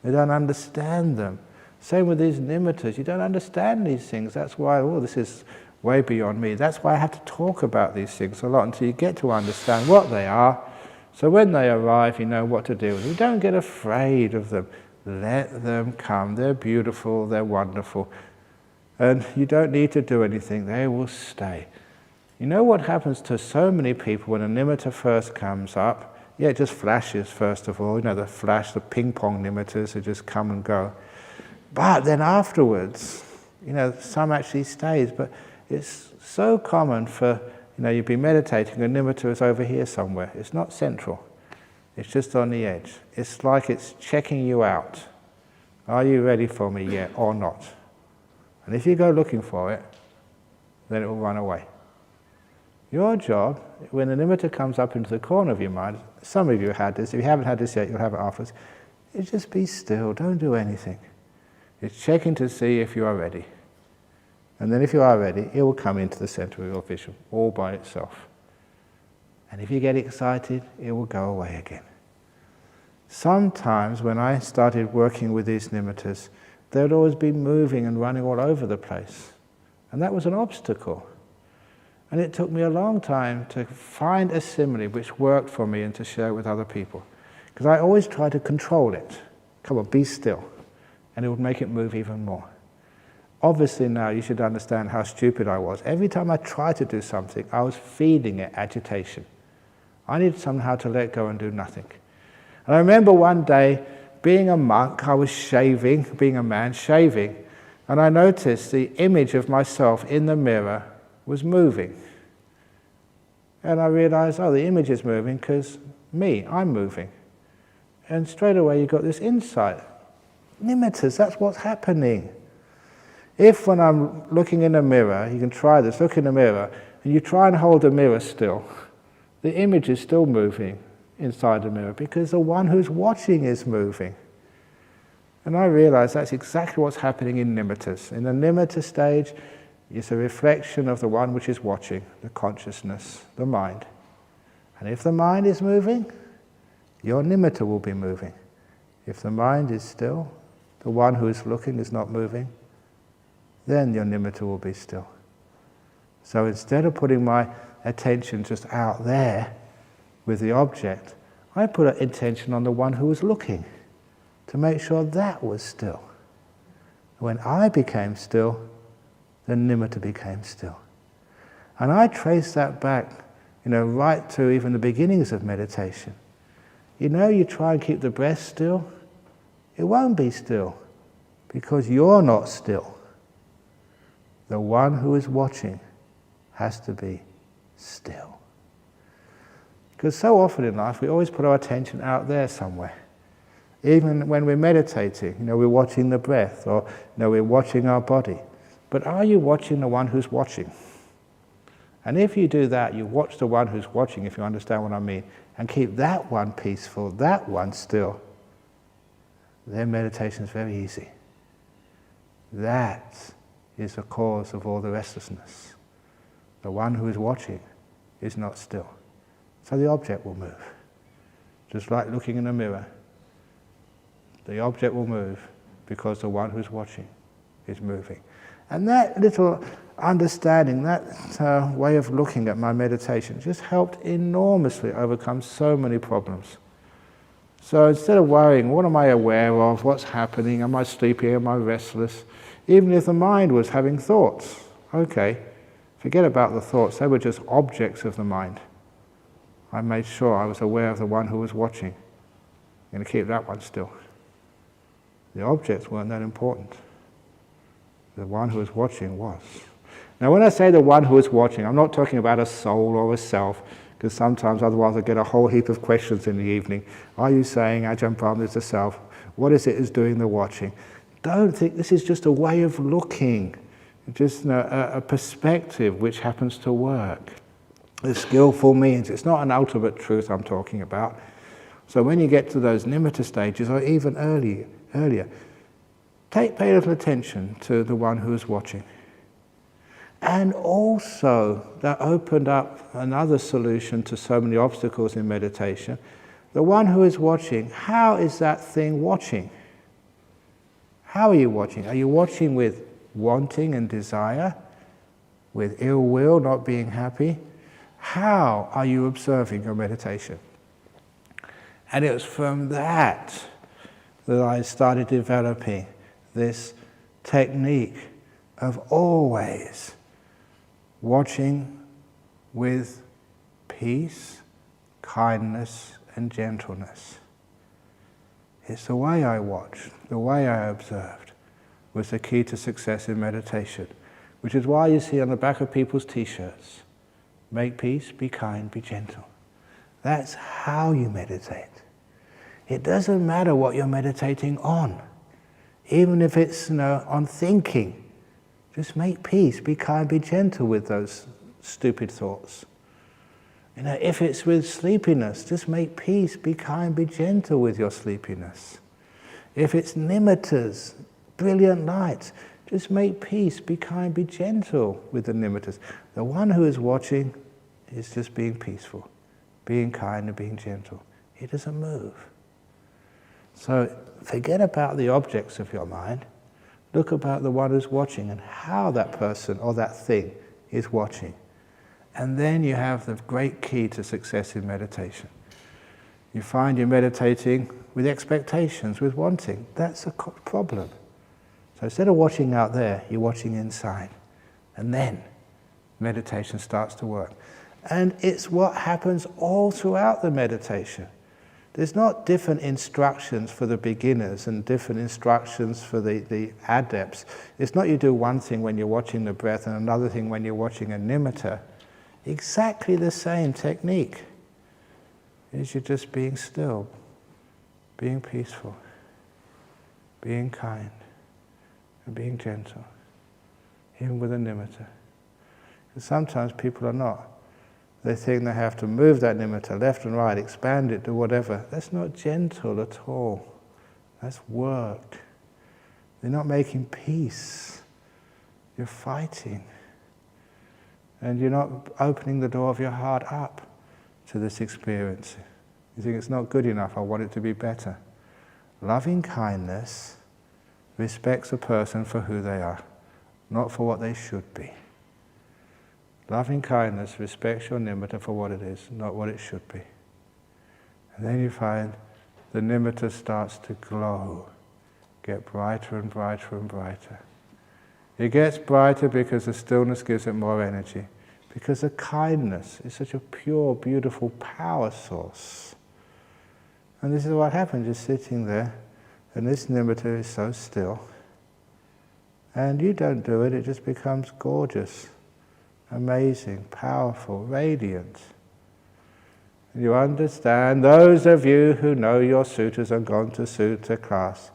Speaker 1: They don't understand them. Same with these nimittas. You don't understand these things. That's why, this is way beyond me. That's why I have to talk about these things a lot until you get to understand what they are. So when they arrive, you know what to do with them. You don't get afraid of them. Let them come. They're beautiful. They're wonderful. And you don't need to do anything. They will stay. You know what happens to so many people when a nimitta first comes up? Yeah, it just flashes first of all. The ping pong nimittas, they just come and go. But then afterwards, some actually stays. But it's so common for, you've been meditating, a nimitta is over here somewhere. It's not central. It's just on the edge. It's like it's checking you out. Are you ready for me yet or not? And if you go looking for it, then it will run away. Your job, when a nimitta comes up into the corner of your mind, some of you had this, if you haven't had this yet, you'll have it afterwards, is just be still, don't do anything. It's checking to see if you are ready. And then if you are ready, it will come into the center of your vision, all by itself. And if you get excited, it will go away again. Sometimes when I started working with these nimittas, they would always be moving and running all over the place. And that was an obstacle. And it took me a long time to find a simile which worked for me and to share it with other people. Because I always tried to control it. Come on, be still. And it would make it move even more. Obviously now you should understand how stupid I was. Every time I tried to do something, I was feeding it agitation. I needed somehow to let go and do nothing. And I remember one day, being a monk, I was shaving, being a man, shaving, and I noticed the image of myself in the mirror was moving. And I realized, the image is moving because I'm moving. And straight away you got this insight. Nimittas, that's what's happening. If when I'm looking in a mirror, you can try this, look in the mirror, and you try and hold the mirror still, the image is still moving inside the mirror because the one who's watching is moving. And I realized that's exactly what's happening in nimittas. In the nimitta stage, it's a reflection of the one which is watching, the consciousness, the mind. And if the mind is moving, your nimitta will be moving. If the mind is still, the one who is looking is not moving, then your nimitta will be still. So instead of putting my attention just out there with the object, I put an intention on the one who was looking to make sure that was still. When I became still, the nimitta became still. And I trace that back, right to even the beginnings of meditation. You try and keep the breath still, it won't be still, because you're not still. The one who is watching has to be still. Because so often in life, we always put our attention out there somewhere. Even when we're meditating, we're watching the breath, or we're watching our body. But are you watching the one who's watching? And if you do that, you watch the one who's watching, if you understand what I mean, and keep that one peaceful, that one still, then meditation is very easy. That is the cause of all the restlessness. The one who is watching is not still. So the object will move. Just like looking in a mirror. The object will move because the one who's watching is moving. And that little understanding, that way of looking at my meditation just helped enormously overcome so many problems. So instead of worrying, what am I aware of, what's happening, am I sleepy, am I restless? Even if the mind was having thoughts, okay, forget about the thoughts, they were just objects of the mind. I made sure I was aware of the one who was watching. I'm going to keep that one still. The objects weren't that important. The one who was watching was. Now when I say the one who is watching, I'm not talking about a soul or a self, because sometimes otherwise I get a whole heap of questions in the evening. Are you saying Ajahn Brahm is the self? What is it is doing the watching? Don't think this is just a way of looking, just a perspective which happens to work. The skillful means, it's not an ultimate truth I'm talking about. So when you get to those nimitta stages, or even earlier, pay a little attention to the one who is watching. And also, that opened up another solution to so many obstacles in meditation. The one who is watching, how is that thing watching? How are you watching? Are you watching with wanting and desire? With ill will, not being happy? How are you observing your meditation? And it was from that I started developing this technique of always watching with peace, kindness, and gentleness. It's the way I watched, the way I observed, was the key to success in meditation, which is why you see on the back of people's t-shirts, make peace, be kind, be gentle. That's how you meditate. It doesn't matter what you're meditating on, even if it's on thinking. Just make peace, be kind, be gentle with those stupid thoughts. If it's with sleepiness, just make peace, be kind, be gentle with your sleepiness. If it's nimittas, brilliant lights, just make peace, be kind, be gentle with the nimittas. The one who is watching is just being peaceful, being kind and being gentle. He doesn't move. So forget about the objects of your mind. Look about the one who's watching and how that person or that thing is watching. And then you have the great key to success in meditation. You find you're meditating with expectations, with wanting. That's a problem. So instead of watching out there, you're watching inside. And then meditation starts to work. And it's what happens all throughout the meditation. There's not different instructions for the beginners and different instructions for the adepts. It's not you do one thing when you're watching the breath and another thing when you're watching a nimitta. Exactly the same technique. Is you're just being still, being peaceful, being kind, and being gentle, even with a nimitta. Because sometimes people are not. They think they have to move that nimitta left and right, expand it, do whatever. That's not gentle at all. That's work. They're not making peace. You're fighting. And you're not opening the door of your heart up to this experience. You think it's not good enough, I want it to be better. Loving kindness respects a person for who they are, not for what they should be. Loving kindness respects your nimitta for what it is, not what it should be. And then you find the nimitta starts to glow, get brighter and brighter and brighter. It gets brighter because the stillness gives it more energy, because the kindness is such a pure, beautiful power source. And this is what happens, you're sitting there, and this nimitta is so still. And you don't do it, it just becomes gorgeous, amazing, powerful, radiant. You understand, those of you who know your sutras and gone to sutta class,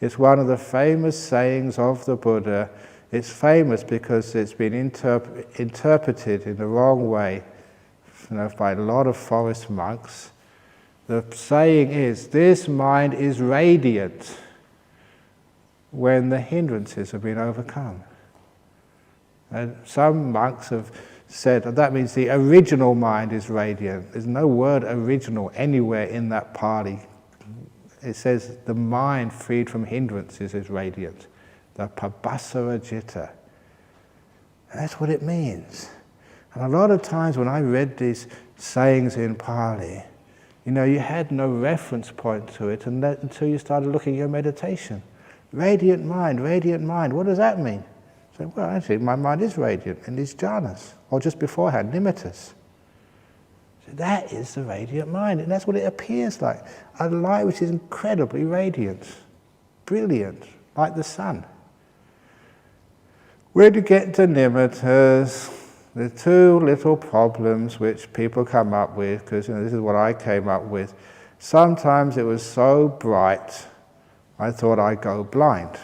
Speaker 1: it's one of the famous sayings of the Buddha. It's famous because it's been interpreted in the wrong way, by a lot of forest monks. The saying is, this mind is radiant when the hindrances have been overcome. And some monks have said that means the original mind is radiant. There's no word original anywhere in that Pali. It says the mind freed from hindrances is radiant. The pabhasara citta. And that's what it means. And a lot of times when I read these sayings in Pali, you had no reference point to it until you started looking at your meditation. Radiant mind, what does that mean? So, well, actually, my mind is radiant in these jhanas, or just beforehand, nimittas. So that is the radiant mind, and that's what it appears like. A light which is incredibly radiant, brilliant, like the sun. When you get to nimittas, there are two little problems which people come up with, because this is what I came up with. Sometimes it was so bright, I thought I'd go blind.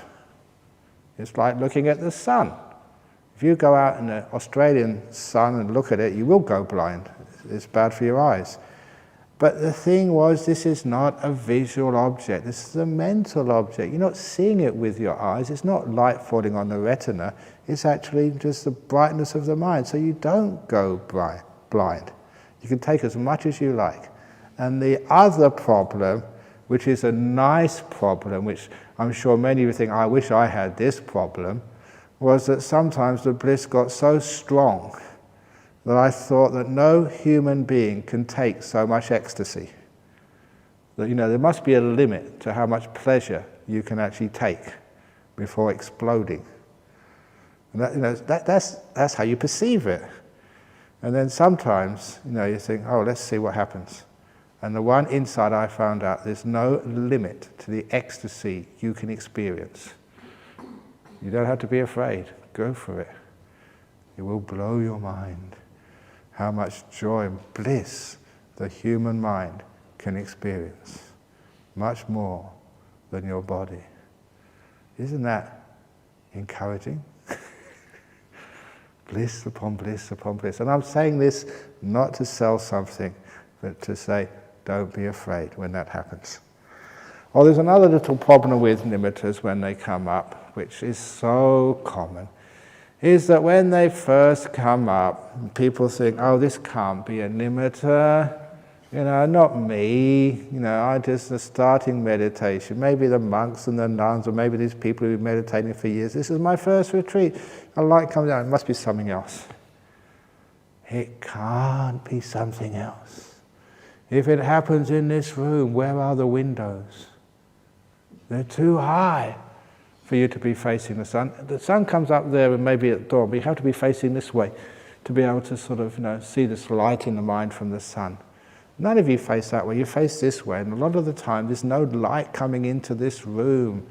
Speaker 1: It's like looking at the sun. If you go out in the Australian sun and look at it, you will go blind. It's bad for your eyes. But the thing was, this is not a visual object. This is a mental object. You're not seeing it with your eyes. It's not light falling on the retina. It's actually just the brightness of the mind. So you don't go blind. You can take as much as you like. And the other problem, which is a nice problem, which I'm sure many of you think, I wish I had this problem, was that sometimes the bliss got so strong that I thought that no human being can take so much ecstasy. That, there must be a limit to how much pleasure you can actually take before exploding. And that's how you perceive it. And then sometimes, you think, oh, let's see what happens. And the one insight I found out, there's no limit to the ecstasy you can experience. You don't have to be afraid. Go for it. It will blow your mind how much joy and bliss the human mind can experience. Much more than your body. Isn't that encouraging? Bliss upon bliss upon bliss. And I'm saying this not to sell something, but to say, don't be afraid when that happens. Oh, there's another little problem with nimittas when they come up, which is so common, is that when they first come up, people think, oh, this can't be a nimitta, not me, I just starting meditation. Maybe the monks and the nuns, or maybe these people who've been meditating for years, this is my first retreat. A light comes down, it must be something else. It can't be something else. If it happens in this room, where are the windows? They're too high for you to be facing the sun. The sun comes up there and maybe at dawn, but you have to be facing this way to be able to sort of, see this light in the mind from the sun. None of you face that way, you face this way, and a lot of the time there's no light coming into this room.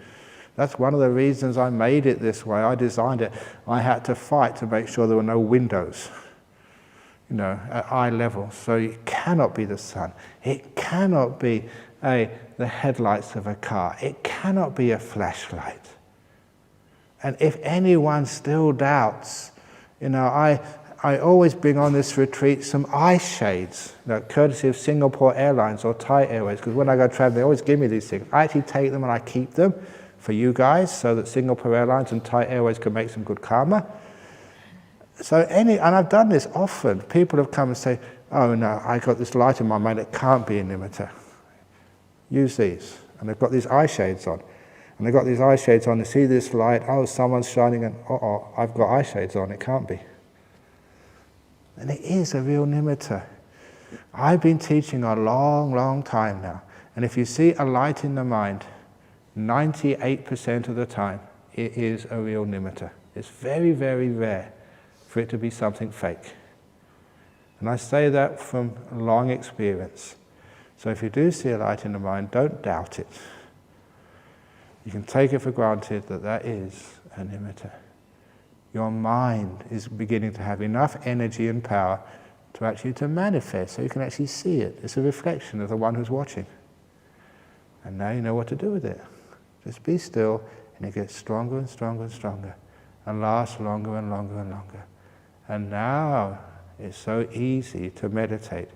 Speaker 1: That's one of the reasons I made it this way. I designed it. I had to fight to make sure there were no windows, at eye level. So it cannot be the sun. It cannot be the headlights of a car. It cannot be a flashlight. And if anyone still doubts, I always bring on this retreat some eye shades, courtesy of Singapore Airlines or Thai Airways, because when I go travel, they always give me these things. I actually take them and I keep them for you guys, so that Singapore Airlines and Thai Airways can make some good karma. And I've done this often. People have come and say, oh no, I got this light in my mind, it can't be a nimitta. Use these. and they've got these eye shades on. And they've got these eye shades on, they see this light, oh, someone's shining, and I've got eye shades on, it can't be. And it is a real nimitta. I've been teaching a long, long time now, and if you see a light in the mind, 98% of the time, it is a real nimitta. It's very, very rare for it to be something fake. And I say that from long experience. So if you do see a light in the mind, don't doubt it. You can take it for granted that that is a nimitta. Your mind is beginning to have enough energy and power to actually to manifest, so you can actually see it. It's a reflection of the one who's watching. And now you know what to do with it. Just be still, and it gets stronger and stronger and stronger, and lasts longer and longer and longer. And now it's so easy to meditate.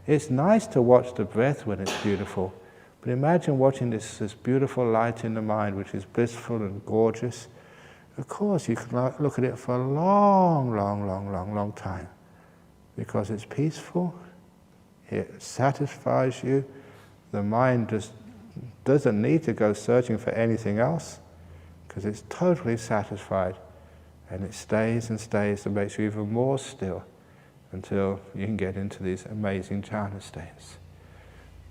Speaker 1: It's nice to watch the breath when it's beautiful, but imagine watching this beautiful light in the mind, which is blissful and gorgeous. Of course, you can look at it for a long, long, long, long, long time, because it's peaceful, it satisfies you, the mind just doesn't need to go searching for anything else, because it's totally satisfied, and it stays and stays and makes you even more still until you can get into these amazing jhana states.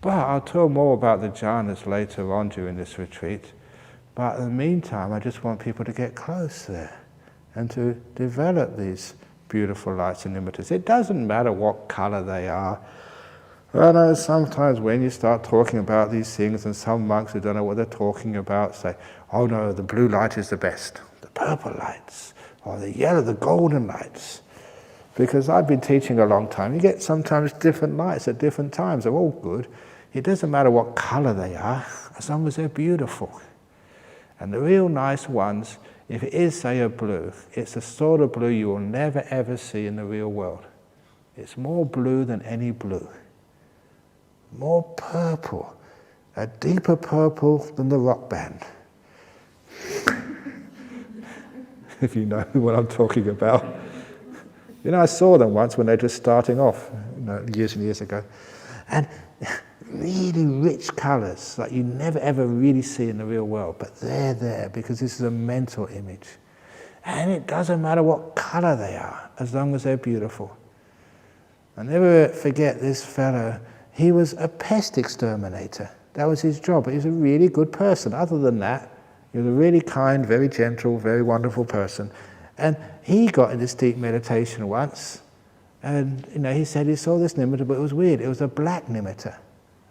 Speaker 1: But I'll tell more about the jhanas later on during this retreat. But in the meantime, I just want people to get close there and to develop these beautiful lights and nimittas. It doesn't matter what color they are. I know sometimes when you start talking about these things, and some monks who don't know what they're talking about say, oh no, the blue light is the best, the purple lights, or the yellow, the golden lights. Because I've been teaching a long time, you get sometimes different lights at different times, they're all good. It doesn't matter what color they are, as long as they're beautiful. And the real nice ones, if it is, say, a blue, it's the sort of blue you will never ever see in the real world. It's more blue than any blue. More purple, a deeper purple than the rock band. If you know what I'm talking about. You know, I saw them once when they were just starting off, years and years ago. And really rich colours, like you never ever really see in the real world, but they're there because this is a mental image. And it doesn't matter what colour they are, as long as they're beautiful. I never forget this fellow, he was a pest exterminator. That was his job, but he was a really good person. Other than that, he was a really kind, very gentle, very wonderful person. And he got in this deep meditation once, and he said he saw this nimitta, but it was weird. It was a black nimitta,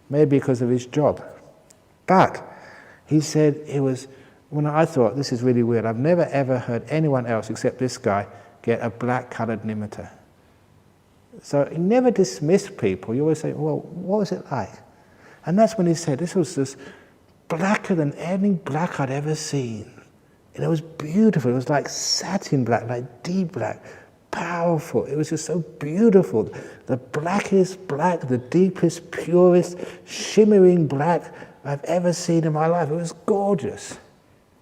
Speaker 1: maybe because of his job. But he said it was, when I thought, this is really weird, I've never ever heard anyone else except this guy get a black-coloured nimitta. So he never dismissed people. You always say, well, what was it like? And that's when he said, this was just blacker than any black I'd ever seen. And it was beautiful. It was like satin black, like deep black, powerful. It was just so beautiful. The blackest black, the deepest, purest, shimmering black I've ever seen in my life. It was gorgeous.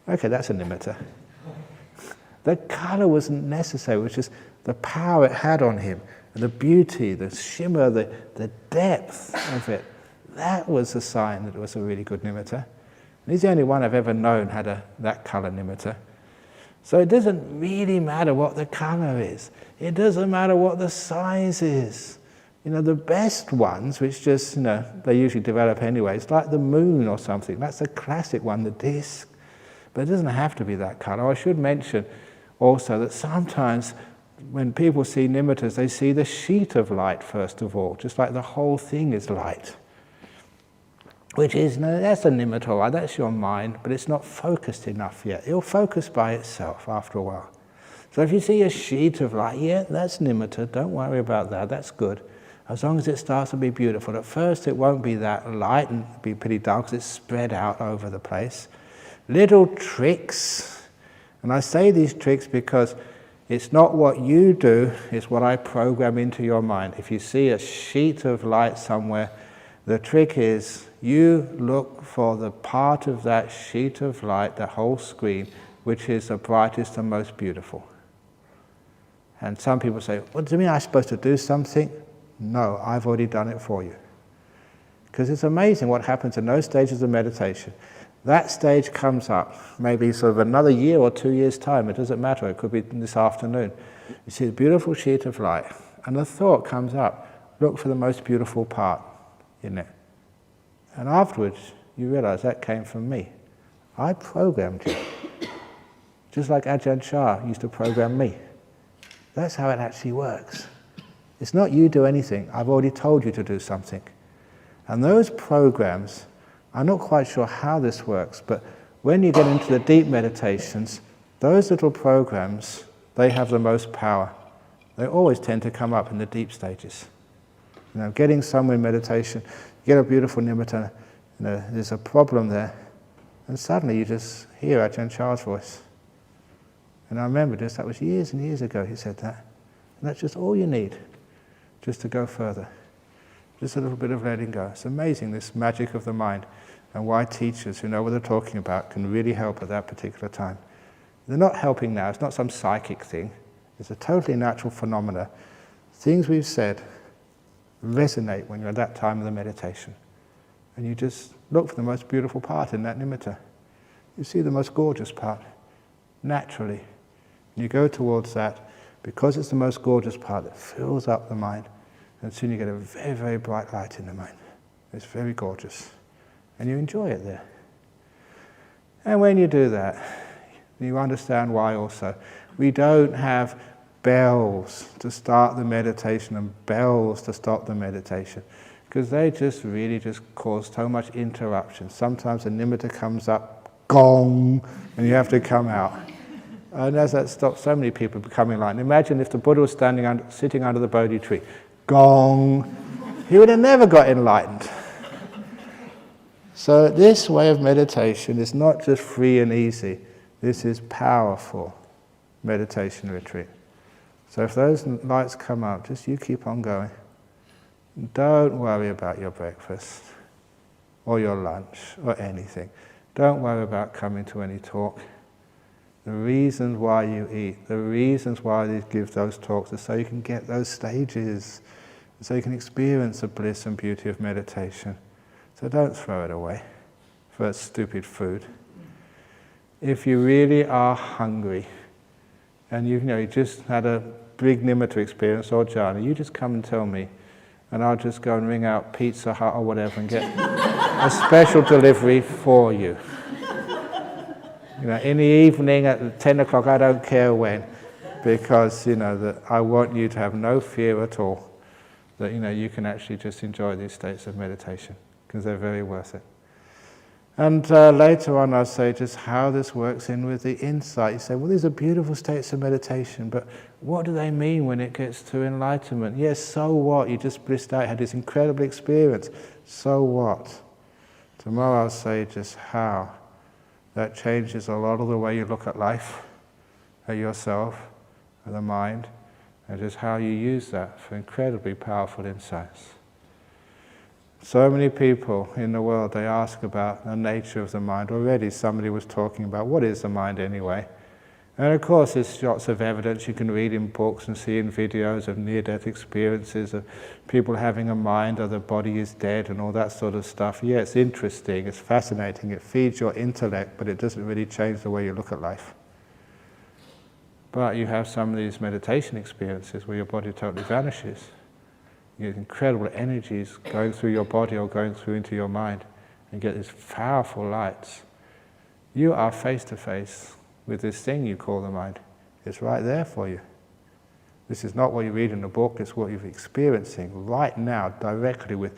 Speaker 1: Okay, that's a nimitta. The colour wasn't necessary, it was just the power it had on him, and the beauty, the shimmer, the depth of it. That was a sign that it was a really good nimitta. And he's the only one I've ever known had that colour nimitta. So it doesn't really matter what the colour is. It doesn't matter what the size is. The best ones, which just, they usually develop anyway, it's like the moon or something. That's a classic one, the disk. But it doesn't have to be that colour. I should mention also that sometimes when people see nimittas, they see the sheet of light first of all, just like the whole thing is light. Which is, that's a nimitta, right? That's your mind, but it's not focused enough yet. It'll focus by itself after a while. So if you see a sheet of light, yeah, that's nimitta, don't worry about that, that's good. As long as it starts to be beautiful. At first it won't be that light and be pretty dark because it's spread out over the place. Little tricks, and I say these tricks because it's not what you do, it's what I program into your mind. If you see a sheet of light somewhere, the trick is you look for the part of that sheet of light, that whole screen, which is the brightest and most beautiful. And some people say, well, do you mean I'm supposed to do something? No, I've already done it for you. Because it's amazing what happens in those stages of meditation. That stage comes up, maybe sort of another year or 2 years' time, it doesn't matter, it could be this afternoon. You see a beautiful sheet of light, and the thought comes up, look for the most beautiful part in it. And afterwards, you realize that came from me. I programmed you. Just like Ajahn used to program me. That's how it actually works. It's not you do anything, I've already told you to do something. And those programs, I'm not quite sure how this works, but when you get into the deep meditations, those little programs, they have the most power. They always tend to come up in the deep stages. You know, getting somewhere in meditation, you get a beautiful nimitta, you know, there's a problem there, and suddenly you just hear Ajahn Chah's voice. And I remember this, that was years and years ago he said that. And that's just all you need, just to go further. Just a little bit of letting go. It's amazing, this magic of the mind, and why teachers who know what they're talking about can really help at that particular time. They're not helping now, it's not some psychic thing. It's a totally natural phenomena. Things we've said resonate when you're at that time of the meditation. And you just look for the most beautiful part in that nimitta. You see the most gorgeous part, naturally. And you go towards that, because it's the most gorgeous part that fills up the mind. And soon you get a very, very bright light in the mind. It's very gorgeous. And you enjoy it there. And when you do that, you understand why also. We don't have bells to start the meditation and bells to stop the meditation, because they just really just cause so much interruption. Sometimes a nimitta comes up, gong, and you have to come out. And as that stops so many people becoming enlightened. Imagine if the Buddha was sitting under the Bodhi tree, gong, he would have never got enlightened. So this way of meditation is not just free and easy, this is powerful meditation retreat. So if those lights come up, just you keep on going. Don't worry about your breakfast or your lunch or anything. Don't worry about coming to any talk. The reasons why you eat, the reasons why they give those talks are so you can get those stages, so you can experience the bliss and beauty of meditation. So don't throw it away for stupid food. If you really are hungry, and you just had a big nimitta experience or jhana, you just come and tell me, and I'll just go and ring out Pizza Hut or whatever and get a special delivery for you. In the evening at 10 o'clock, I don't care when, because that I want you to have no fear at all that you can actually just enjoy these states of meditation, because they're very worth it. And later on I'll say just how this works in with the insight. You say, well, these are beautiful states of meditation, but what do they mean when it gets to enlightenment? Yes, so what? You just blissed out, had this incredible experience. So what? Tomorrow I'll say just how that changes a lot of the way you look at life, at yourself, at the mind, and just how you use that for incredibly powerful insights. So many people in the world, they ask about the nature of the mind. Already somebody was talking about what is the mind anyway. And of course there's lots of evidence you can read in books and see in videos of near-death experiences of people having a mind or the body is dead and all that sort of stuff. Yeah, it's interesting, it's fascinating, it feeds your intellect, but it doesn't really change the way you look at life. But you have some of these meditation experiences where your body totally vanishes. You get incredible energies going through your body or going through into your mind, and get these powerful lights. You are face to face with this thing you call the mind. It's right there for you. This is not what you read in a book, it's what you're experiencing right now, directly, with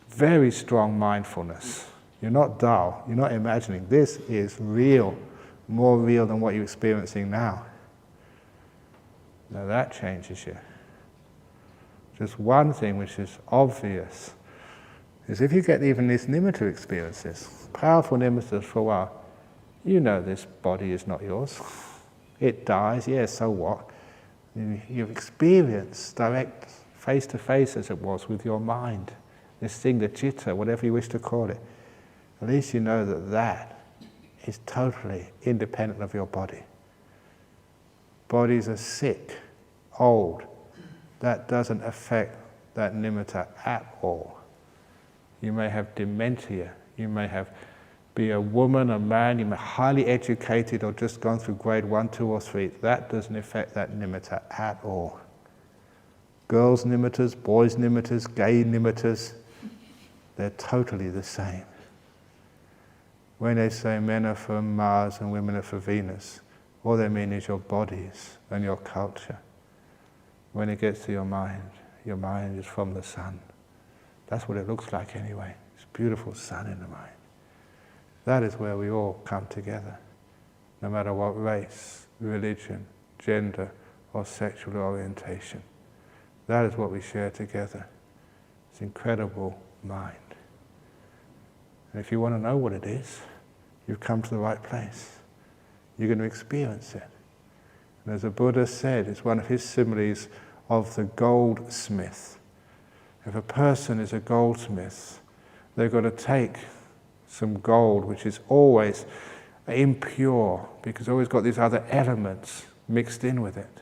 Speaker 1: very strong mindfulness. You're not dull, you're not imagining. This is real, more real than what you're experiencing now. Now that changes you. Just one thing which is obvious is if you get even these nimitta experiences, powerful nimittas for a while, you know this body is not yours. It dies, yes, so what? You've experienced direct face-to-face, as it was, with your mind. This thing, the citta, whatever you wish to call it. At least you know that that is totally independent of your body. Bodies are sick, old. That doesn't affect that nimitta at all. You may have dementia. You may be a woman, a man, you may be highly educated or just gone through grade 1, 2 or 3. That doesn't affect that nimitta at all. Girls' nimittas, boys' nimittas, gay nimittas, they're totally the same. When they say men are for Mars and women are for Venus, all they mean is your bodies and your culture. When it gets to your mind is from the sun. That's what it looks like anyway. It's a beautiful sun in the mind. That is where we all come together, no matter what race, religion, gender, or sexual orientation. That is what we share together. It's incredible mind. And if you want to know what it is, you've come to the right place. You're going to experience it. And as the Buddha said, it's one of his similes of the goldsmith. If a person is a goldsmith, they've got to take some gold, which is always impure, because it's always got these other elements mixed in with it.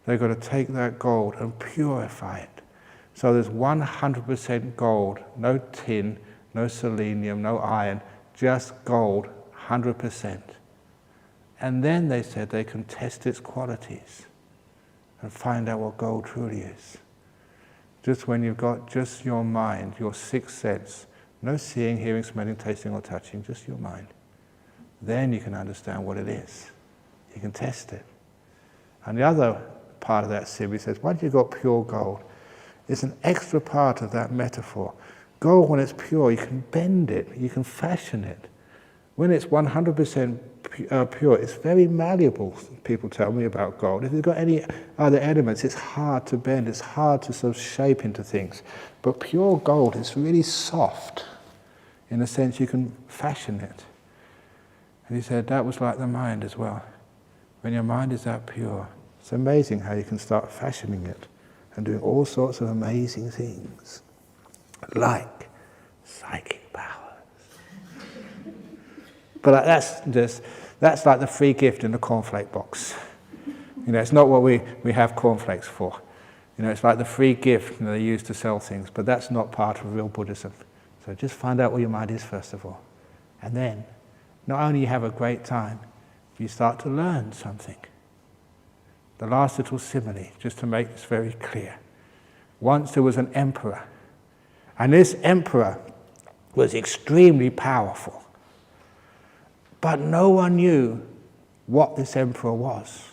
Speaker 1: They've got to take that gold and purify it. So there's 100% gold, no tin, no selenium, no iron, just gold, 100%. And then they said they can test its qualities and find out what gold truly is. Just when you've got just your mind, your sixth sense, no seeing, hearing, smelling, tasting or touching, just your mind, then you can understand what it is. You can test it. And the other part of that simile says, once you've got pure gold, it's an extra part of that metaphor. Gold, when it's pure, you can bend it, you can fashion it. When it's 100% pure, it's very malleable, people tell me about gold. If you've got any other elements, it's hard to bend, it's hard to sort of shape into things. But pure gold is really soft, in a sense you can fashion it. And he said that was like the mind as well. When your mind is that pure, it's amazing how you can start fashioning it and doing all sorts of amazing things, like psychic powers. But that's like the free gift in the cornflake box. You know, it's not what we have cornflakes for. You know, it's like the free gift they use to sell things, but that's not part of real Buddhism. So just find out what your mind is first of all. And then, not only you have a great time, you start to learn something. The last little simile, just to make this very clear. Once there was an emperor, and this emperor was extremely powerful. But no one knew what this emperor was.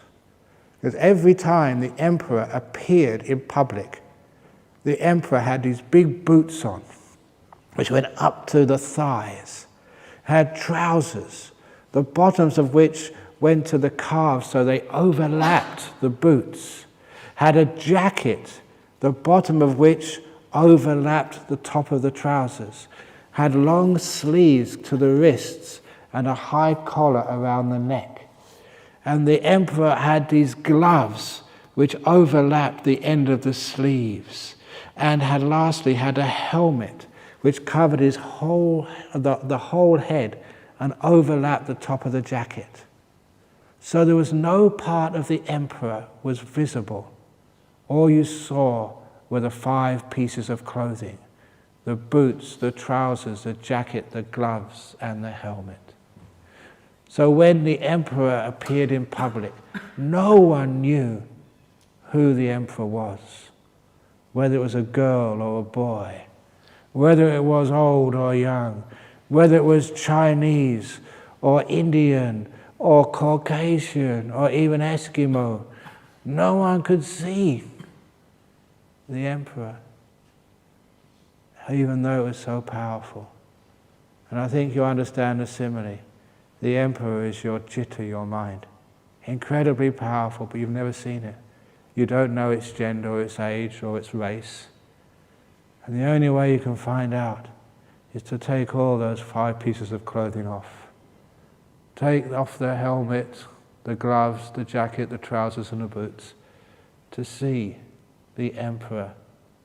Speaker 1: Because every time the emperor appeared in public, the emperor had these big boots on, which went up to the thighs, had trousers, the bottoms of which went to the calves so they overlapped the boots, had a jacket, the bottom of which overlapped the top of the trousers, had long sleeves to the wrists and a high collar around the neck. And the emperor had these gloves which overlapped the end of the sleeves, and had lastly had a helmet which covered his the whole head and overlapped the top of the jacket. So there was no part of the emperor was visible. All you saw were the 5 pieces of clothing: the boots, the trousers, the jacket, the gloves, and the helmet. So when the emperor appeared in public, no one knew who the emperor was, whether it was a girl or a boy, whether it was old or young, whether it was Chinese or Indian or Caucasian or even Eskimo. No one could see the emperor, even though it was so powerful. And I think you understand the simile. The emperor is your citta, your mind. Incredibly powerful, but you've never seen it. You don't know its gender or its age or its race. And the only way you can find out is to take all those 5 pieces of clothing off. Take off the helmet, the gloves, the jacket, the trousers and the boots, to see the emperor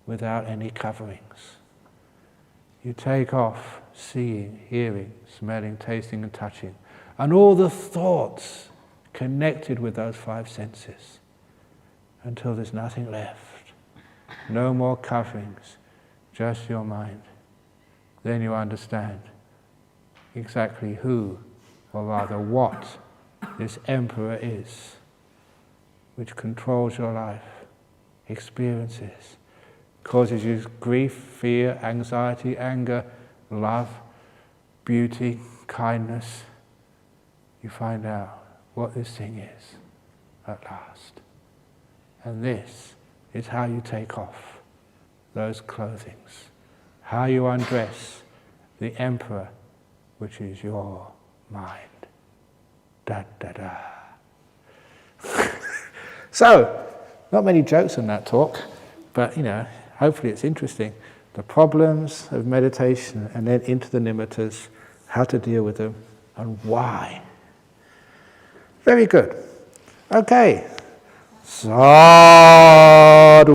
Speaker 1: without any coverings. You take off seeing, hearing, smelling, tasting and touching, and all the thoughts connected with those 5 senses, until there's nothing left. No more coverings, just your mind. then you understand exactly who, or rather what, this emperor is, which controls your life, experiences, causes you grief, fear, anxiety, anger, love, beauty, kindness. You find out what this thing is at last. And this is how you take off those clothings, how you undress the emperor, which is your mind. Da da da. So, not many jokes in that talk, but hopefully it's interesting. The problems of meditation, and then into the nimittas, how to deal with them, and why. Very good. Okay. Sadhu.